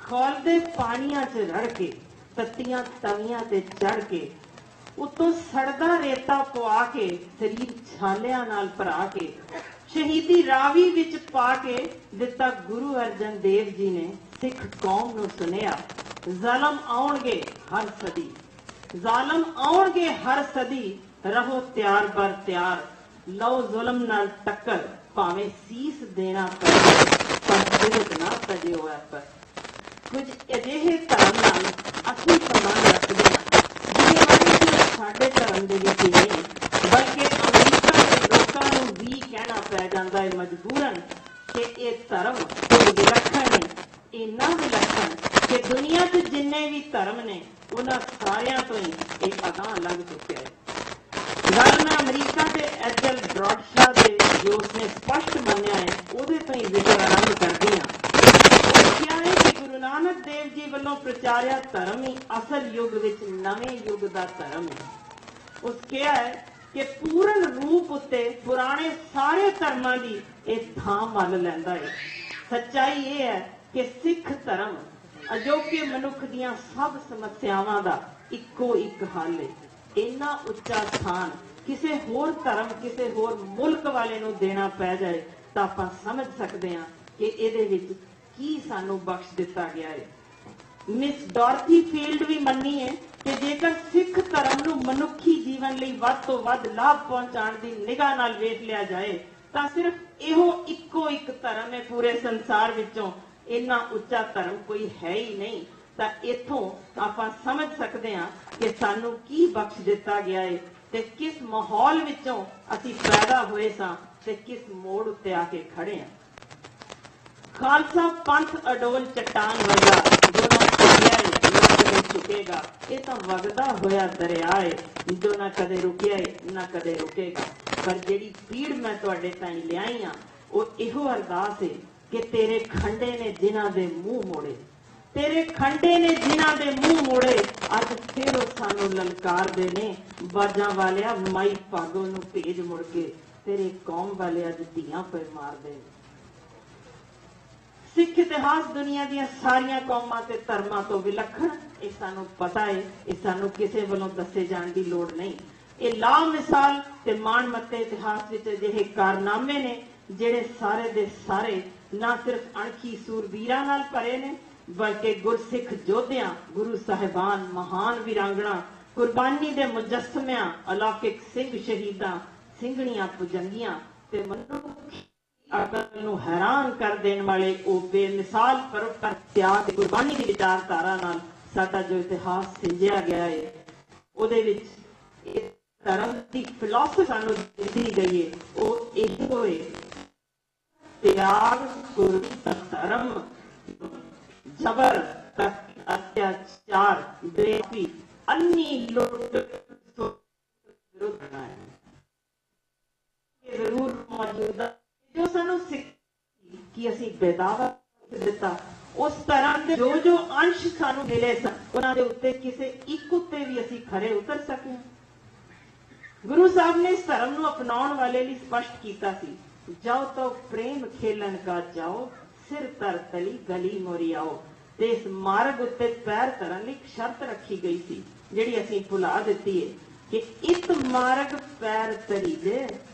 ਖੌਲਦੇ ਪਾਣੀਆਂ 'ਚ ਰੜ ਕੇ, ਤੱਤੀਆਂ ਤਵੀਆਂ ਤੇ ਚੜ ਕੇ, ਉੱਤੋਂ ਸੜਦਾ ਰੇਤਾ ਪਵਾ ਕੇ, ਸਰੀਰ ਛਾਲਿਆਂ ਨਾਲ ਭਰਾ ਕੇ, ਸ਼ਹੀਦੀ ਰਾਵੀ ਵਿੱਚ ਪਾ ਕੇ ਦਿੱਤਾ ਗੁਰੂ ਅਰਜਨ ਦੇਵ ਜੀ ਨੇ ਸਿੱਖ ਕੌਮ ਨੂੰ ਸੁਨੇਹਾ, ਜ਼ਾਲਮ ਆਉਣਗੇ ਹਰ ਸਦੀ, ਜ਼ਾਲਮ ਆਉਣਗੇ ਹਰ ਸਦੀ, ਰਹੋ ਤਿਆਰ ਬਰ ਤਿਆਰ, ਲਓ ਜ਼ੁਲਮ ਨਾਲ ਟੱਕਰ, ਭਾਵੇਂ ਸੀਸ ਦੇਣਾ ਪਵੇ, ਪਰ ਵਿਰੁੱਧ ਨਾ ਤਜਿਓ ਐ ਪਰ। ਕੁਝ ਅਜਿਹੇ ਧਰਮ ਨਾਲ ਅਸੀਂ ਸੰਬੰਧ ਰੱਖਦੇ ਹਾਂ ਜਿਹਦੇ ਬਾਰੇ ਕਿ ਸਾਡੇ ਧਰਮ ਦੇ ਵਿੱਚ ਹੀ ਨਹੀਂ, ਬਲਕਿ ਅਮਰੀਕਾ ਦੇ ਲੋਕਾਂ ਨੂੰ ਵੀ ਕਹਿਣਾ ਪੈ ਜਾਂਦਾ ਹੈ ਮਜਬੂਰਨ ਕਿ ਇਹ ਧਰਮ ਵਿਲੱਖਣ ਹੈ, ਇੰਨਾ ਵਿਲੱਖਣ ਕਿ ਦੁਨੀਆ 'ਚ ਜਿੰਨੇ ਵੀ ਧਰਮ ਨੇ ਉਹਨਾਂ ਸਾਰਿਆਂ ਤੋਂ ਹੀ ਇਹ ਅਗਾਂਹ ਲੰਘ ਚੁੱਕਿਆ ਹੈ। ਗੱਲ ਮੈਂ ਅਮਰੀਕਾ ਦੇ ਐਜਲ ਬ੍ਰੌਡਸ਼ਾਹ ਦੇ ਜੋ ਉਸਨੇ ਸਪਸ਼ਟ ਮੰਨਿਆ ਹੈ ਉਹਦੇ ਤੋਂ ਹੀ ਜ਼ਿਕਰ ਆਰੰਭ ਕਰਦੀ ਹਾਂ। ਉਹ ਕਿਹਾ ਹੈ ਕਿ ਗੁਰੂ ਨਾਨਕ ਦੇਵ ਜੀ ਵੱਲੋਂ ਪ੍ਰਚਾਰਿਆ ਧਰਮ ਹੀ ਅਸਲ ਯੁੱਗ ਵਿੱਚ ਨਵੇਂ ਯੁੱਗ ਦਾ ਧਰਮ ਹੈ। ਉਸ ਕਿਹਾ ਹੈ ਕਿ ਪੂਰਨ ਰੂਪ ਉੱਤੇ ਪੁਰਾਣੇ ਸਾਰੇ ਧਰਮਾਂ ਦੀ ਇਹ ਥਾਂ ਮੰਨ ਲੈਂਦਾ ਹੈ। ਸੱਚਾਈ ਇਹ ਹੈ ਕਿ ਸਿੱਖ ਧਰਮ ਅਜੋਕੇ ਮਨੁੱਖ ਦੀਆਂ ਸਭ ਸਮੱਸਿਆਵਾਂ ਦਾ ਇੱਕੋ ਇੱਕ ਹੱਲ ਹੈ। ਇੰਨਾ ਉੱਚਾ ਸਥਾਨ ਕਿਸੇ ਹੋਰ ਧਰਮ, ਕਿਸੇ ਹੋਰ ਮੁਲਕ ਵਾਲੇ ਨੂੰ ਦੇਣਾ ਪੈ ਜਾਏ ਤਾਂ ਆਪਾਂ ਸਮਝ ਸਕਦੇ ਹਾਂ ਕਿ ਇਹਦੇ ਵਿੱਚ ਕੀ ਸਾਨੂੰ ਬਖਸ਼ ਦਿੱਤਾ ਗਿਆ ਹੈ। ਮਿਸ ਡੋਰਥੀ ਫੀਲਡ ਵੀ ਮੰਨੀ ਹੈ ਕਿ ਜੇਕਰ ਸਿੱਖ ਧਰਮ ਨੂੰ ਮਨੁੱਖੀ ਜੀਵਨ ਲਈ ਵੱਧ ਤੋਂ ਵੱਧ ਲਾਭ ਪਹੁੰਚਾਉਣ ਦੀ ਨਿਗਾਹ ਨਾਲ ਵੇਖ ਲਿਆ ਜਾਏ ਤਾਂ ਸਿਰਫ ਇਹੋ ਇੱਕੋ ਇੱਕ ਧਰਮ ਹੈ ਪੂਰੇ ਸੰਸਾਰ ਵਿੱਚੋਂ, ਇੰਨਾ ਉੱਚਾ ਧਰਮ ਕੋਈ ਹੈ ਹੀ ਨਹੀਂ। ਤਾਂ ਇੱਥੋਂ ਆਪਾਂ ਸਮਝ ਸਕਦੇ ਹਾਂ ਕਿ ਸਾਨੂੰ ਕੀ ਬਖਸ਼ ਦਿੱਤਾ ਗਿਆ ਹੈ ਤੇ ਕਿਸ ਮਾਹੌਲ ਵਿੱਚੋਂ ਅਸੀਂ ਪੈਦਾ ਹੋਏ ਸਾਂ ਤੇ ਕਿਸ ਮੋੜ ਉੱਤੇ ਆ ਕੇ ਖੜੇ ਹਾਂ। ਖਾਲਸਾ ਪੰਥ ਅਡੋਲ ਚਟਾਨ ਵਰਗਾ ਜੋ ਨਾ ਕਦੇ ਝੁਕੇਗਾ, ਇਹ ਤਾਂ ਵਗਦਾ ਹੋਇਆ ਦਰਿਆ ਹੈ ਜੋ ਨਾ ਕਦੇ ਰੁਕਿਆ ਹੈ ਨਾ ਕਦੇ ਰੁਕੇਗਾ। ਪਰ ਜਿਹੜੀ ਪੀੜ ਮੈਂ ਤੁਹਾਡੇ ਤਾਈਂ ਲਿਆਈ ਆ ਉਹ ਇਹੋ ਅਰਦਾਸ ਹੈ ਕਿ ਤੇਰੇ ਖੰਡੇ ਨੇ ਜਿਨ੍ਹਾਂ ਦੇ ਮੂੰਹ ਮੋੜੇ, ਤੇਰੇ ਖੰਡੇ ਨੇ ਜਿਨ੍ਹਾਂ ਦੇ ਮੂੰਹ ਮੋੜੇ, ਅੱਜ ਫਿਰ ਉਹ ਸਾਨੂੰ ਲਲਕਾਰਦੇ ਨੇ, ਬਾਜਾਂ ਵਾਲਿਆ ਮਾਈ ਭਾਗੋ ਨੂੰ ਭੇਜ ਮੁੜ ਕੇ, ਤੇਰੇ ਕੌਮ ਵਾਲੇ ਅੱਜ ਧੀਆਂ ਪੈ ਮਾਰਦੇ ਨੇ। ਸਿੱਖ ਇਤਿਹਾਸ ਦੁਨੀਆ ਦੀਆਂ ਸਾਰੀਆਂ ਕੌਮਾਂ ਤੇ ਧਰਮਾਂ ਤੋਂ ਵਿਲੱਖਣ, ਇਹ ਸਾਨੂੰ ਪਤਾ ਹੈ, ਇਹ ਸਾਨੂੰ ਕਿਸੇ ਵੱਲੋਂ ਦੱਸੇ ਜਾਣ ਦੀ ਲੋੜ ਨਹੀਂ। ਇਹ ਲਾ ਮਿਸਾਲ ਤੇ ਮਾਣਮੱਤੇ ਇਤਿਹਾਸ ਵਿੱਚ ਅਜਿਹੇ ਕਾਰਨਾਮੇ ਨੇ ਜਿਹੜੇ ਸਾਰੇ ਦੇ ਸਾਰੇ ਨਾ ਸਿਰਫ ਅਣਖੀ ਸੂਰਬੀਰਾਂ ਨਾਲ ਭਰੇ ਨੇ ਬਲਕਿ ਗੁਰਸਿੱਖ ਯੋਧਿਆਂ, ਗੁਰੂ ਸਾਹਿਬਾਨ, ਮਹਾਨ ਵੀਰਾਂਗਣਾ, ਕੁਰਬਾਨੀ ਦੇ ਮੁਜੱਸਮਿਆਂ, ਅਲੌਕਿਕ ਸਿੰਘ ਸ਼ਹੀਦਾਂ, ਸਿੰਘਣੀਆਂ ਭੁਜੰਗੀਆਂ ਤੇ ਮਨੁੱਖੀ ਅਕਲ ਨੂੰ ਹੈਰਾਨ ਕਰ ਦੇਣ ਵਾਲੇ ਉਹ ਬੇਮਿਸਾਲ ਪਰਉਪਕਾਰ, ਤਿਆਗ ਤੇ ਕੁਰਬਾਨੀ ਦੀ ਵਿਚਾਰਧਾਰਾ ਨਾਲ ਸਾਡਾ ਜੋ ਇਤਿਹਾਸ ਸਿੰਜਿਆ ਗਿਆ ਹੈ ਉਹਦੇ ਵਿੱਚ ਇਹ ਧਰਮ ਦੀ ਫਿਲਾਸਫੀ ਸਾਨੂੰ ਦਿੱਤੀ ਗਈ ਹੈ ਉਹ ਇਹੋ ਹੈ, ਤਿਆਗ, ਧਰਮ, ਜ਼ਬਰ, ਅਤਿਆਚਾਰ, ਬੇਇੱਜ਼ਤੀ, ਅੰਨੀ ਲੁੱਟ ਜ਼ਰੂਰ ਮੌਜੂਦਾ ਜੋ ਸਾਨੂੰ ਸਿੱਖ ਕਿ ਅਸੀਂ ਬੇਦਾਵਾ ਦਿੱਤਾ ਉਸ ਤਰ੍ਹਾਂ ਦੇ ਜੋ ਅੰਸ਼ ਸਾਨੂੰ ਮਿਲੇ ਸਨ ਉਹਨਾਂ ਦੇ ਉੱਤੇ ਕਿਸੇ ਇੱਕ ਉੱਤੇ ਵੀ ਅਸੀਂ ਖਰੇ ਉਤਰ ਸਕੇ। ਗੁਰੂ ਸਾਹਿਬ ਨੇ ਇਸ ਧਰਮ ਨੂੰ ਅਪਣਾਉਣ ਵਾਲੇ ਲਈ ਸਪਸ਼ਟ ਕੀਤਾ ਸੀ, ਜਾਓ ਤਾਂ ਪ੍ਰੇਮ ਖੇਲਣ ਕਾ ਜਾਓ, ਸਿਰ ਧਰ ਤਲੀ ਗਲੀ ਮੋਰੀ ਆਓ। ਤੇ ਇਸ ਮਾਰਗ ਉੱਤੇ ਪੈਰ ਧਰਨ ਲਈ ਇੱਕ ਸ਼ਰਤ ਰੱਖੀ ਗਈ ਸੀ ਜਿਹੜੀ ਅਸੀਂ ਭੁਲਾ ਦਿੱਤੀ ਹੈ ਕਿ ਇਸ ਮਾਰਗ ਪੈਰ ਧਰੀਜੇ,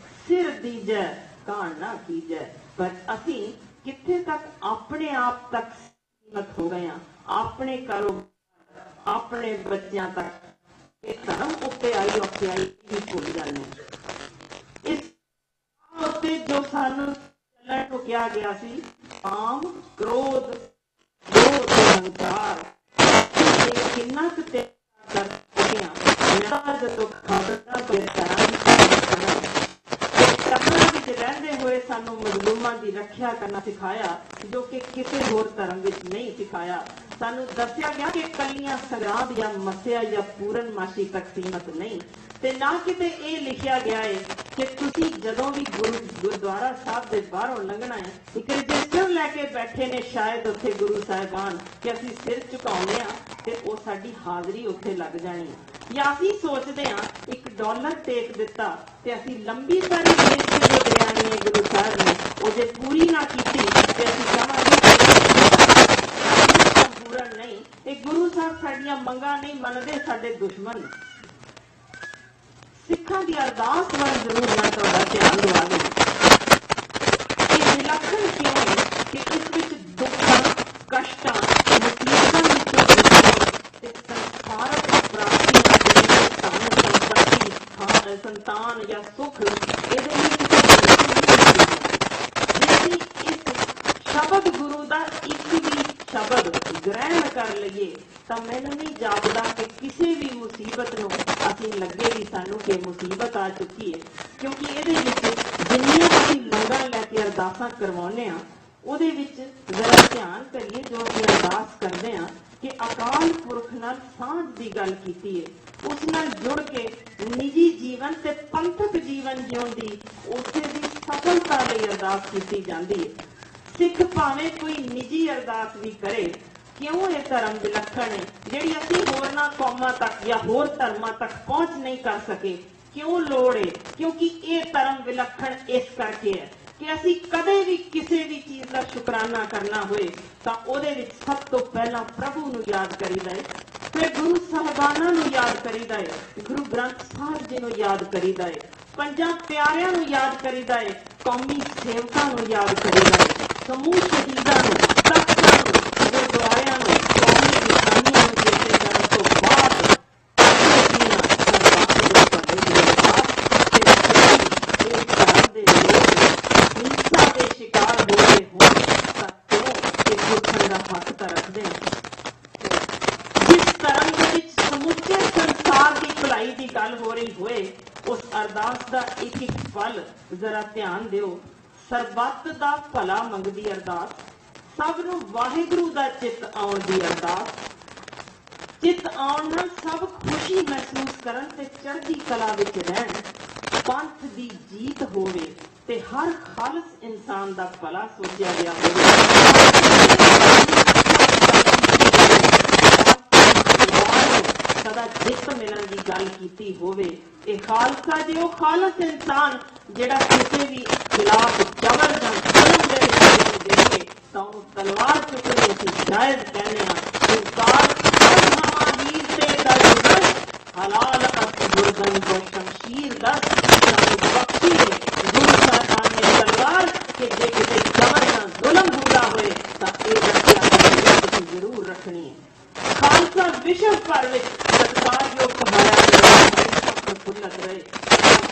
ਸਿਰ ਦੀਜੈ ਕਾਣ ਨਾ ਕੀਜੈ। ਪਰ ਅਸੀਂ ਕਿੱਥੇ ਤੱਕ ਆਪਣੇ ਆਪ ਤੱਕ ਸੀਮਤ ਹੋ ਗਏ ਹਾਂ, ਆਪਣੇ ਕਾਰੋਬਾਰ, ਆਪਣੇ ਬੱਚਿਆਂ ਤੱਕ ਇਹ ਧਰਮ ਉੱਤੇ ਆਈ ਔਖਿਆਈ ਵੀ ਭੁੱਲ ਜਾਂਦੇ ਹਾਂ। ਇਸ ਉੱਤੇ ਜੋ ਸਾਨੂੰ ਚੱਲਣ ਨੂੰ ਕਿਹਾ ਗਿਆ ਸੀ, ਕਾਮ, ਕ੍ਰੋਧ, ਲੋਭ, ਅਹੰਕਾਰ, ਇਹ ਕਿੰਨਾ ਕੁ ਤੇ ਕਰ ਚੁੱਕੇ ਹਾਂ। ਜਦੋਂ ਖਾਦਾ ਫਿਰ ਧਰਮਾਂ ਵਿੱਚ ਰਹਿੰਦੇ ਹੋਏ ਸਾਨੂੰ ਮਜ਼ਲੂਮਾਂ ਦੀ ਰੱਖਿਆ ਕਰਨਾ ਸਿਖਾਇਆ ਜੋ ਕਿ ਕਿਸੇ ਹੋਰ ਧਰਮ ਵਿੱਚ ਨਹੀਂ ਸਿਖਾਇਆ। ਸਾਨੂੰ ਦੱਸਿਆ ਗਿਆ ਕਿ ਕੱਲੀਆਂ ਸੰਗਰਾਂਦ ਜਾਂ ਮੱਸਿਆ ਜਾਂ ਪੂਰਨਮਾਸ਼ੀ ਤੱਕ ਸੀਮਤ ਨਹੀਂ ਤੇ ਨਾ ਕਿਤੇ ਇਹ ਲਿਖਿਆ ਗਿਆ ਹੈ ਕਿ ਤੁਸੀਂ ਜਦੋਂ ਵੀ ਗੁਰਦੁਆਰਾ ਸਾਹਿਬ ਦੇ ਬਾਹਰੋਂ ਲੰਘਣਾ ਹੈ ਇੱਕ ਰਜਿਸਟਰ ਲੈ ਕੇ ਬੈਠੇ ਨੇ ਸ਼ਾਇਦ ਉੱਥੇ ਗੁਰੂ ਸਾਹਿਬਾਨ ਕਿ ਅਸੀਂ ਸਿਰ ਝੁਕਾਉਂਦੇ ਹਾਂ ਤੇ ਉਹ ਸਾਡੀ ਹਾਜ਼ਰੀ ਉੱਥੇ ਲੱਗ ਜਾਣੀ ਹੈ। ਜਾਂ ਅਸੀਂ ਸੋਚਦੇ ਹਾਂ $1 ਟੇਕ ਦਿੱਤਾ ਤੇ ਅਸੀਂ ਲੰਬੀ ਸਾਰੀ ਬੇਨਤੀ ਜੋ ਬਿਆਨੀ ਹੈ ਗੁਰੂ ਸਾਹਿਬ ਨੇ ਉਹ ਜੇ ਪੂਰੀ ਨਾ ਕੀਤੀ ਤੇ ਅਸੀਂ ਕਹਾਂਗੇ ਸਾਹਿਬ ਸਾਡੀਆਂ ਮੰਗਾਂ ਨਹੀਂ ਮੰਨਦੇ, ਸਾਡੇ ਦੁਸ਼ਮਣ ਨੇ। ਸਿੱਖਾਂ ਦੀ ਅਰਦਾਸ ਵੱਲ ਜ਼ਰੂਰ ਮੈਂ ਤੁਹਾਡਾ ਧਿਆਨ ਦਿਵਾ ਦਿੰਦੀ। ਇਹ ਵਿਲੱਖਣ ਕਿਉਂ ਹੈ ਕਿ ਇਸ ਵਿੱਚ ਦੁੱਖਾਂ, ਕਸ਼ਟਾਂ, ਮੁਸੀਬਤਾਂ ਵਿੱਚੋਂ ਗੁਜ਼ਰਨ ਤੇ ਸੰਸਾਰਕ ਪ੍ਰਾਪਤੀਆਂ ਜਿਵੇਂ ਧਨ ਸੰਪੱਤੀ, ਸੰਤਾਨ ਜਾਂ ਸੁੱਖ, ਇਹਦੇ ਲਈ ਜੇ ਇਸ ਸ਼ਬਦ ਗੁਰੂ ਦਾ ਇੱਕ ਵੀ ਸ਼ਬਦ ਗ੍ਰਹਿਣ ਕਰ ਲਈਏ ਤਾਂ ਮੈਨੂੰ ਨਹੀਂ ਜਾਪਦਾ ਕਿ ਕਿਸੇ ਵੀ ਮੁਸੀਬਤ ਨੂੰ ਅਸੀਂ ਲੱਗੇ ਵੀ ਸਾਨੂੰ ਕਿ ਮੁਸੀਬਤ ਆ ਚੁੱਕੀ ਹੈ, ਕਿਉਂਕਿ ਇਹਦੇ ਵਿੱਚ ਜਿੰਨੀਆਂ ਅਸੀਂ ਮੰਗਾਂ ਲੈ ਕੇ ਅਰਦਾਸਾਂ ਕਰਵਾਉਂਦੇ ਹਾਂ ਉਹਦੇ ਵਿੱਚ ਜ਼ਰਾ ਧਿਆਨ ਕਰੀਏ। ਜੋ ਅਸੀਂ ਅਰਦਾਸ ਕਰਦੇ ਹਾਂ ਕਿ ਅਕਾਲ ਪੁਰਖ ਨਾਲ ਸਾਂਝ ਦੀ ਗੱਲ ਕੀਤੀ ਹੈ, ਉਸ ਨਾਲ ਜੁੜ ਕੇ ਨਿੱਜੀ ਜੀਵਨ ਤੇ ਪੰਥਕ ਜੀਵਨ ਜਿਉਣ ਦੀ ਉਸੇ ਦੀ ਸਫਲਤਾ ਲਈ ਅਰਦਾਸ ਕੀਤੀ ਜਾਂਦੀ ਹੈ। ਸਿੱਖ ਭਾਵੇਂ ਕੋਈ ਨਿੱਜੀ ਅਰਦਾਸ ਵੀ ਕਰੇ, ਕਿਉਂ ਇਹ ਧਰਮ ਵਿਲੱਖਣ ਹੈ ਜਿਹੜੀ ਅਸੀਂ ਹੋਰਨਾਂ ਕੌਮਾਂ ਤੱਕ ਜਾਂ ਹੋਰ ਧਰਮਾਂ ਤੱਕ ਪਹੁੰਚ ਨਹੀਂ ਕਰ ਸਕੇ? ਕਿਉਂ ਲੋੜ ਹੈ? ਕਿਉਂਕਿ ਇਹ ਧਰਮ ਵਿਲੱਖਣ ਇਸ ਕਰਕੇ ਹੈ ਕਿ ਅਸੀਂ ਕਦੇ ਵੀ ਕਿਸੇ ਵੀ ਚੀਜ਼ ਦਾ ਸ਼ੁਕਰਾਨਾ ਕਰਨਾ ਹੋਏ ਤਾਂ ਉਹਦੇ ਵਿੱਚ ਸਭ ਤੋਂ ਪਹਿਲਾਂ ਪ੍ਰਭੂ ਨੂੰ ਯਾਦ ਕਰੀਦਾ ਹੈ, ਫਿਰ ਗੁਰੂ ਸਾਹਿਬਾਨਾਂ ਨੂੰ ਯਾਦ ਕਰੀਦਾ ਹੈ, ਗੁਰੂ ਗ੍ਰੰਥ ਸਾਹਿਬ ਜੀ ਨੂੰ ਯਾਦ ਕਰੀਦਾ ਹੈ, ਪੰਜਾਂ ਪਿਆਰਿਆਂ ਨੂੰ ਯਾਦ ਕਰੀਦਾ ਹੈ, ਕੌਮੀ ਸੇਵਕਾਂ ਨੂੰ ਯਾਦ ਕਰੀਦਾ ਹੈ, ਸਮੂਹ ਸ਼ਹੀਦਾਂ ਨੂੰ, ਤਖਤਾਂ ਨੂੰ, ਗੁਰਦੁਆਰਿਆਂ ਨੂੰ, ਕੌਮੀ ਨਿਸ਼ਾਨੀਆਂ ਨੂੰ ਚੇਤੇ ਕਰਨ ਤੋਂ ਬਾਅਦ ਸ਼ਿਕਾਰ ਹੋ ਰਹੇ ਹੋਣ ਤਾਂ ਕਿਉਂ ਇਹ ਪੁੱਛਣ ਦਾ ਹੱਕ ਤਾਂ ਰੱਖਦੇ ਹਾਂ। ਜਿਸ ਧਰਮ ਦੇ ਵਿੱਚ ਸਮੁੱਚੇ ਸੰਸਾਰ ਦੀ ਭਲਾਈ ਦੀ ਗੱਲ ਹੋ ਰਹੀ ਹੋਏ, ਉਸ ਅਰਦਾਸ ਦਾ ਇੱਕ ਇੱਕ ਪਲ ਜ਼ਰਾ ਧਿਆਨ ਦਿਓ। ਸਰਬੱਤ ਦਾ ਭਲਾ ਮੰਗਦੀ ਅਰਦਾਸ, ਸਭ ਨੂੰ ਵਾਹਿਗੁਰੂ ਦਾ ਚਿੱਤ ਆਉਣ ਦੀ ਅਰਦਾਸ, ਚਿੱਤ ਆਉਣ ਨਾਲ ਸਭ ਖੁਸ਼ੀ ਮਹਿਸੂਸ ਕਰਨ ਤੇ ਚੜ੍ਹਦੀ ਕਲਾ ਵਿੱਚ ਰਹਿਣ, ਪੰਥ ਦੀ ਜੀਤ ਹੋਵੇ ਤੇ ਹਰ ਖਾਲਸ ਇਨਸਾਨ ਦਾ ਭਲਾ ਸੋਚਿਆ ਗਿਆ ਹੋਵੇ। ਸਦਾ ਜਿੱਤ ਮਿਲਣ ਦੀ ਗੱਲ ਕੀਤੀ ਹੋਵੇ। ਇਹ ਖਾਲਸਾ ਜੇ ਉਹ ਖਾਲਸ ਇਨਸਾਨ ਜਿਹੜਾ ਕਿਸੇ ਵੀ ਖਿਲਾਫ ਜ਼ਬਰ ਜਾਂ ਜ਼ੁਲਮ ਦੇ ਵਿੱਚ ਦੇਖੇ ਤਾਂ ਉਹਨੂੰ ਤਲਵਾਰ ਚੁੱਕਣੀ ਅਸੀਂ ਜਾਇਜ਼ ਕਹਿੰਦੇ ਹਾਂ। ਸਰਕਾਰ ਹੀਰ ਤੇ ਦਰਦ ਹਲਾਲ ਅਸ ਗੁਰਦਨ ਕੋ ਸ਼ਮਸ਼ੀਰ ਦਸ ਸਾਨੂੰ ਬਖਸ਼ੀ ਹੈ ਗੁਰੂ ਸਾਹਿਬਾਨ ਨੇ ਤਲਵਾਰ ਕਿ ਜੇ ਕਿਤੇ ਜ਼ਬਰ ਜਾਂ ਜ਼ੁਲਮ ਹੁੰਦਾ ਹੋਏ ਤਾਂ ਇਹ ਰੱਖਿਆ ਜ਼ਰੂਰ ਰੱਖਣੀ ਹੈ। ਖਾਲਸਾ ਵਿਸ਼ਵ ਭਰ ਵਿੱਚ ਸਤਿਕਾਰਯੋਗ ਕਹਾਇਆ ਗਿਆ, ਪ੍ਰਫੁੱਲਤ ਰਹੇ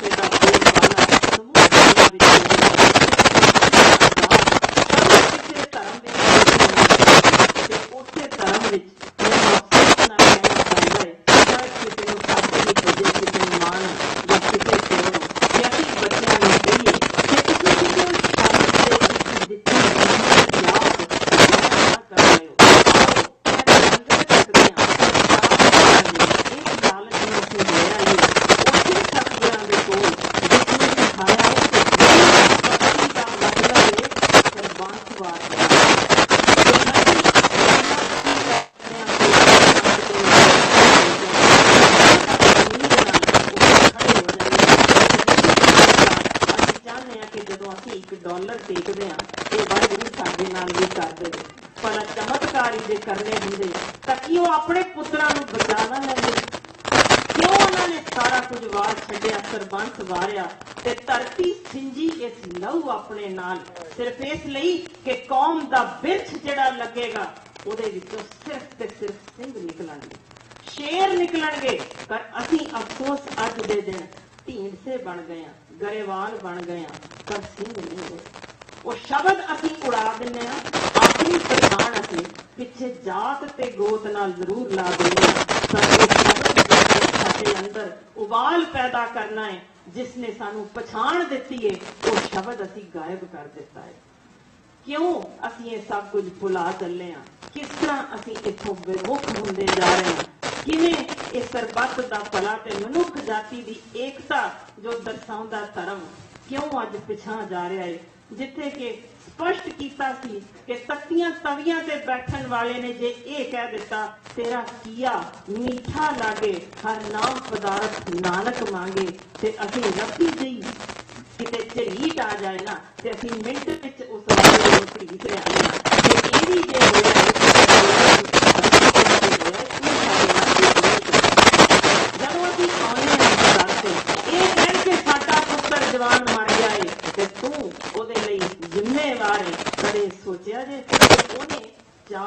ਦਾ ਬੋਲਬਾਲਾ ਸਮੂਹ ਦੁਨੀਆ ਵਿੱਚ ਕਿਸੇ ਧਰਮ ਦੇ ਤੇ ਉਸੇ ਧਰਮ ਵਿੱਚ ਮੈਨੂੰ ਅਫਸੋਸ ਨਾਲ ਕਹਿਣਾ ਚਾਹੀਦਾ ਹੈ ਚਾਹੇ ਕਿਸੇ ਨੂੰ ਸੱਪ ਦੀ ਵਜ੍ਹਾ ਕਿਸੇ ਨੂੰ ਮਾਣ ਜਾਂ ਕਿਸੇ ਕੋਲੋਂ ਕਿ ਅਸੀਂ ਬੱਚਿਆਂ ਨੂੰ ਕਹੀਏ ਕਿ ਤੁਸੀਂ ਕਿਸੇ ਨੂੰ ਸਮਾਜ ਦੇ ਵਿੱਚ ਦਿੱਤੀ ਯਾਦ ਨਾ ਕਰ ਰਹੇ ਹੋ। ਡਾਲਰ ਟੇਕਦੇ ਆ ਇਹ ਵਾਹਿਗੁਰੂ ਸਾਡੇ ਨਾਲ ਵੀ ਕਰਦੇ ਨੇ, ਪਰ ਚਮਤਕਾਰੀ ਦੇ ਕਰਨੇ ਹੁੰਦੇ ਤਾਂ ਕੀ ਉਹ ਆਪਣੇ ਪੁੱਤਰਾਂ ਨੂੰ ਬਚਾ ਨਾ ਲੈਂਦੇ? ਕਿਉਂ ਉਹਨਾਂ ਨੇ ਸਾਰਾ ਕੁਝ ਵਾਰ ਛੱਡਿਆ, ਸਰਬੰਸ ਵਾਰਿਆ ਤੇ ਧਰਤੀ ਸਿੰਜੀ ਇਸ ਲਹੂ ਆਪਣੇ ਨਾਲ, ਸਿਰਫ ਇਸ ਲਈ ਕਿ ਕੌਮ ਦਾ ਬਿਰਛ ਜਿਹੜਾ ਲੱਗੇਗਾ ਉਹਦੇ ਵਿੱਚੋਂ ਸਿਰਫ ਤੇ ਸਿਰਫ ਸਿੰਘ ਨਿਕਲਣਗੇ, ਸ਼ੇਰ ਨਿਕਲਣਗੇ। ਪਰ ਅਸੀਂ ਅਫਸੋਸ ਅੱਜ ਦੇ ਦਿਨ ਢੀਂਡਸੇ ਬਣ ਗਏ ਆ, ਗਰੇਵਾਲ ਬਣ ਗਏ ਆ, ਪਰ ਸਿੰਘ ਨਹੀਂ ਹੋਏ। ਉਹ ਸ਼ਬਦ ਅਸੀਂ ਉਡਾ ਦਿੰਦੇ ਹਾਂ, ਆਪਣੀ ਪਛਾਣ ਅਸੀਂ ਪਿੱਛੇ ਜਾਤ ਤੇ ਗੋਤ ਨਾਲ ਜ਼ਰੂਰ ਲਾ ਦਿੰਦੇ ਹਾਂ, ਪਰ ਇਹ ਸ਼ਬਦ ਸਾਡੇ ਅੰਦਰ ਉਬਾਲ ਪੈਦਾ ਕਰਨਾ ਹੈ, ਜਿਸ ਨੇ ਸਾਨੂੰ ਪਛਾਣ ਦਿੱਤੀ ਹੈ, ਉਹ ਸ਼ਬਦ ਅਸੀਂ ਗਾਇਬ ਕਰ ਦਿੱਤਾ ਹੈ। ਕਿਉਂ ਅਸੀਂ ਇਹ ਸਭ ਕੁਝ ਭੁਲਾ ਚੱਲੇ ਹਾਂ? ਕਿਸ ਤਰ੍ਹਾਂ ਅਸੀਂ ਇੱਥੋਂ ਵਿਮੁਖ ਹੁੰਦੇ ਜਾ ਰਹੇ ਹਾਂ? ਕਿਵੇਂ ਇਹ ਸਰਬੱਤ ਦਾ ਭਲਾ ਤੇ ਮਨੁੱਖ ਜਾਤੀ ਦੀ ਏਕਤਾ ਜੋ ਦਰਸਾਉਂਦਾ ਧਰਮ ਕਿਉਂ ਅੱਜ ਪਿਛਾਂ ਜਾ ਰਿਹਾ ਹੈ? ਜਿੱਥੇ ਕਿ ਸਪਸ਼ਟ ਕੀਤਾ ਸੀ ਕਿ ਤਖਤੀਆਂ ਤਵੀਆਂ ਤੇ ਬੈਠਣ ਵਾਲੇ ਨੇ ਜੇ ਇਹ ਕਹਿ ਦਿੱਤਾ ਤੇਰਾ ਕੀਆ ਮਿੱਠਾ ਲਾਗੇ ਹਰ ਨਾਮ ਪਦਾਰਥ ਨਾਨਕ ਮੰਗੇ, ਤੇ ਅਸੀਂ ਰੱਬੀ ਜਿਹੀ ਕਿਤੇ ਝਰੀਟ ਆ ਜਾਏ ਨਾ ਤੇ ਅਸੀਂ ਮਿੰਟ ਵਿੱਚ ਉਸ ਵਾਲੇ ਨੂੰ ਢੀਕ ਰਹੇ ਹਾਂ। ਤੇ ਇਹ ਵੀ ਜੇ ਹੋਇਆ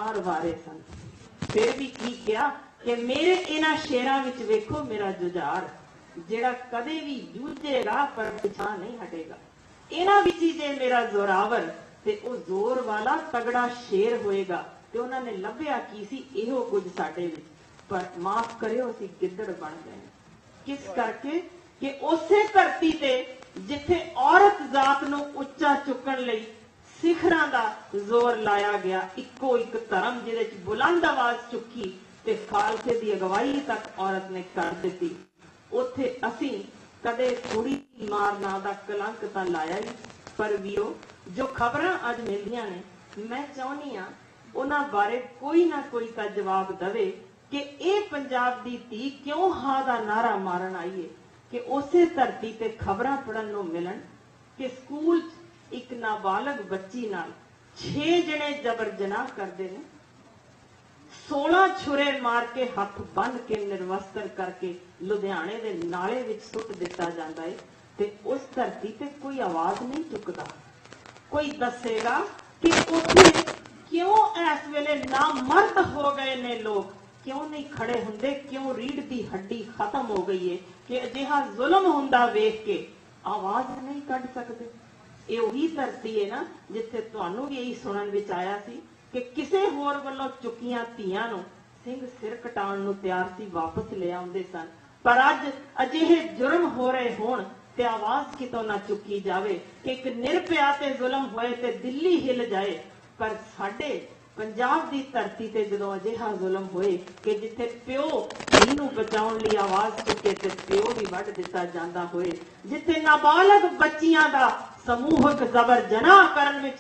ਚਾਰ ਵਾਰੇ ਸਨ। ਫਿਰ ਵੀ ਕੀ ਕਿਹਾ ਕਿ ਮੇਰੇ ਇਹਨਾਂ ਸ਼ੇਰਾਂ ਵਿੱਚ ਵੇਖੋ ਮੇਰਾ ਜੁਝਾਰ, ਜਿਹੜਾ ਕਦੇ ਵੀ ਜੂਝੇ ਰਾਹ ਪਰ ਪਿਛਾਂ ਨਹੀਂ ਹਟੇਗਾ। ਇਹਨਾਂ ਵਿੱਚ ਹੀ ਜੇ ਮੇਰਾ ਜ਼ੋਰਾਵਰ ਤੇ ਉਹ ਜ਼ੋਰ ਵਾਲਾ ਤਗੜਾ ਸ਼ੇਰ ਹੋਏਗਾ। ਤੇ ਉਹਨਾਂ ਨੇ ਲੱਭਿਆ ਕੀ ਸੀ? ਇਹੋ ਕੁਝ ਸਾਡੇ ਵਿੱਚ, ਪਰ ਮਾਫ ਕਰਿਓ ਅਸੀਂ ਗਿੱਦੜ ਬਣ ਗਏ। ਕਿਸ ਕਰਕੇ? ਕਿ ਉਸੇ ਧਰਤੀ ਤੇ ਜਿੱਥੇ ਔਰਤ ਜ਼ਾਤ ਨੂੰ ਉੱਚਾ ਚੁੱਕਣ ਲਈ ਸਿਖਰਾਂ ਦਾ ਜ਼ੋਰ ਲਾਇਆ ਗਿਆ, ਇੱਕੋ ਇੱਕ ਧਰਮ ਜਿਹਦੇ ਚ ਬੁਲੰਦ ਆਵਾਜ਼ ਚੁੱਕੀ ਤੇ ਖਾਲਸੇ ਦੀ ਅਗਵਾਈ ਤੱਕ ਔਰਤ ਨੇ ਕਰ ਦਿੱਤੀ, ਉੱਥੇ ਅਸੀਂ ਕਦੇ ਕੁੜੀ ਮਾਰ ਨਾਂ ਦਾ ਕਲੰਕ ਤਾਂ ਲਾਇਆ ਹੀ। ਪਰ ਵੀਰੋ, ਜੋ ਖਬਰਾਂ ਅੱਜ ਮਿਲਦੀਆਂ ਨੇ, ਮੈਂ ਚਾਹੁੰਦੀ ਆ ਉਹਨਾਂ ਬਾਰੇ ਕੋਈ ਨਾ ਕੋਈ ਤਾਂ ਜਵਾਬ ਦੇਵੇ ਕਿ ਇਹ ਪੰਜਾਬ ਦੀ ਧੀ ਕਿਉਂ ਹਾਂ ਦਾ ਨਾਰਾ ਮਾਰਨ ਆਈ ਹੈ। ਕਿ ਉਸੇ ਧਰਤੀ ਤੇ ਖਬਰਾਂ ਪੜਨ ਨੂੰ ਮਿਲਣ ਕਿ ਸਕੂਲ 'ਚ ਇੱਕ ਨਾਬਾਲਗ ਬੱਚੀ ਨਾਲ 6 ਜਣੇ ਜਬਰ ਜਨਾਹ ਕਰਦੇ ਨੇ, 16 ਛੁਰੇ ਮਾਰ ਕੇ ਹੱਥ ਬੰਨ੍ਹ ਕੇ ਨਿਰਵਸਤਰ ਕਰਕੇ ਲੁਧਿਆਣੇ ਦੇ ਨਾਲੇ ਵਿੱਚ ਸੁੱਟ ਦਿੱਤਾ ਜਾਂਦਾ ਹੈ। ਤੇ ਉਸ ਧਰਤੀ ਤੇ ਕੋਈ ਆਵਾਜ਼ ਨਹੀਂ ਚੁੱਕਦਾ। ਕੋਈ ਦੱਸੇਗਾ ਕਿ ਉੱਥੇ ਕਿਉਂ ਇਸ ਵੇਲੇ ਨਾਮਰਦ ਹੋ ਗਏ ਨੇ ਲੋਕ? ਕਿਉਂ ਨਹੀਂ ਖੜੇ ਹੁੰਦੇ? ਕਿਉਂ ਰੀੜ ਦੀ ਹੱਡੀ ਖਤਮ ਹੋ ਗਈ ਹੈ ਕਿ ਅਜਿਹਾ ਜ਼ੁਲਮ ਹੁੰਦਾ ਵੇਖ ਕੇ ਆਵਾਜ਼ ਨਹੀਂ ਕੱਢ ਸਕਦੇ? ਇਹ ਉਹੀ ਧਰਤੀ ਹੈ ਨਾ ਜਿੱਥੇ ਤੁਹਾਨੂੰ ਵੀ ਇਹੀ ਸੁਣਨ ਵਿੱਚ ਆਇਆ ਸੀ ਕਿ ਕਿਸੇ ਹੋਰ ਵੱਲੋਂ ਚੁੱਕੀਆਂ ਧੀਆਂ ਨੂੰ ਸਿੰਘ ਸਿਰ ਕਟਾਉਣ ਨੂੰ ਤਿਆਰ ਸੀ, ਵਾਪਸ ਲੈ ਆਉਂਦੇ ਸਨ। ਪਰ ਅੱਜ ਅਜਿਹੇ ਜੁਰਮ ਹੋ ਰਹੇ ਹੋਣ ਤੇ ਆਵਾਜ਼ ਕਿਤੋਂ ਨਾ ਚੁੱਕੀ ਜਾਵੇ ਕਿ ਇੱਕ ਨਿਰਭਿਆ ਤੇ ਜ਼ੁਲਮ ਹੋਏ ਤੇ ਦਿੱਲੀ ਹਿੱਲ ਜਾਏ। ਪਰ ਸਾਡੇ ਪੰਜਾਬ ਦੀ ਧਰਤੀ ਤੇ ਜਦੋਂ ਅਜਿਹਾ ਜ਼ੁਲਮ ਹੋਏ ਕਿ ਜਿੱਥੇ ਪਿਓ ਧੀ ਨੂੰ ਬਚਾਉਣ ਲਈ ਆਵਾਜ਼ ਚੁੱਕੇ ਤੇ ਪਿਓ ਵੀ ਵੱਢ ਦਿੱਤਾ ਜਾਂਦਾ ਹੋਏ, ਜਿੱਥੇ ਨਾਬਾਲਗ ਬੱਚੀਆਂ ਦਾ ਸਮੂਹਕ ਜ਼ਬਰ ਜਨਾਹ ਕਰਨ ਵਿੱਚ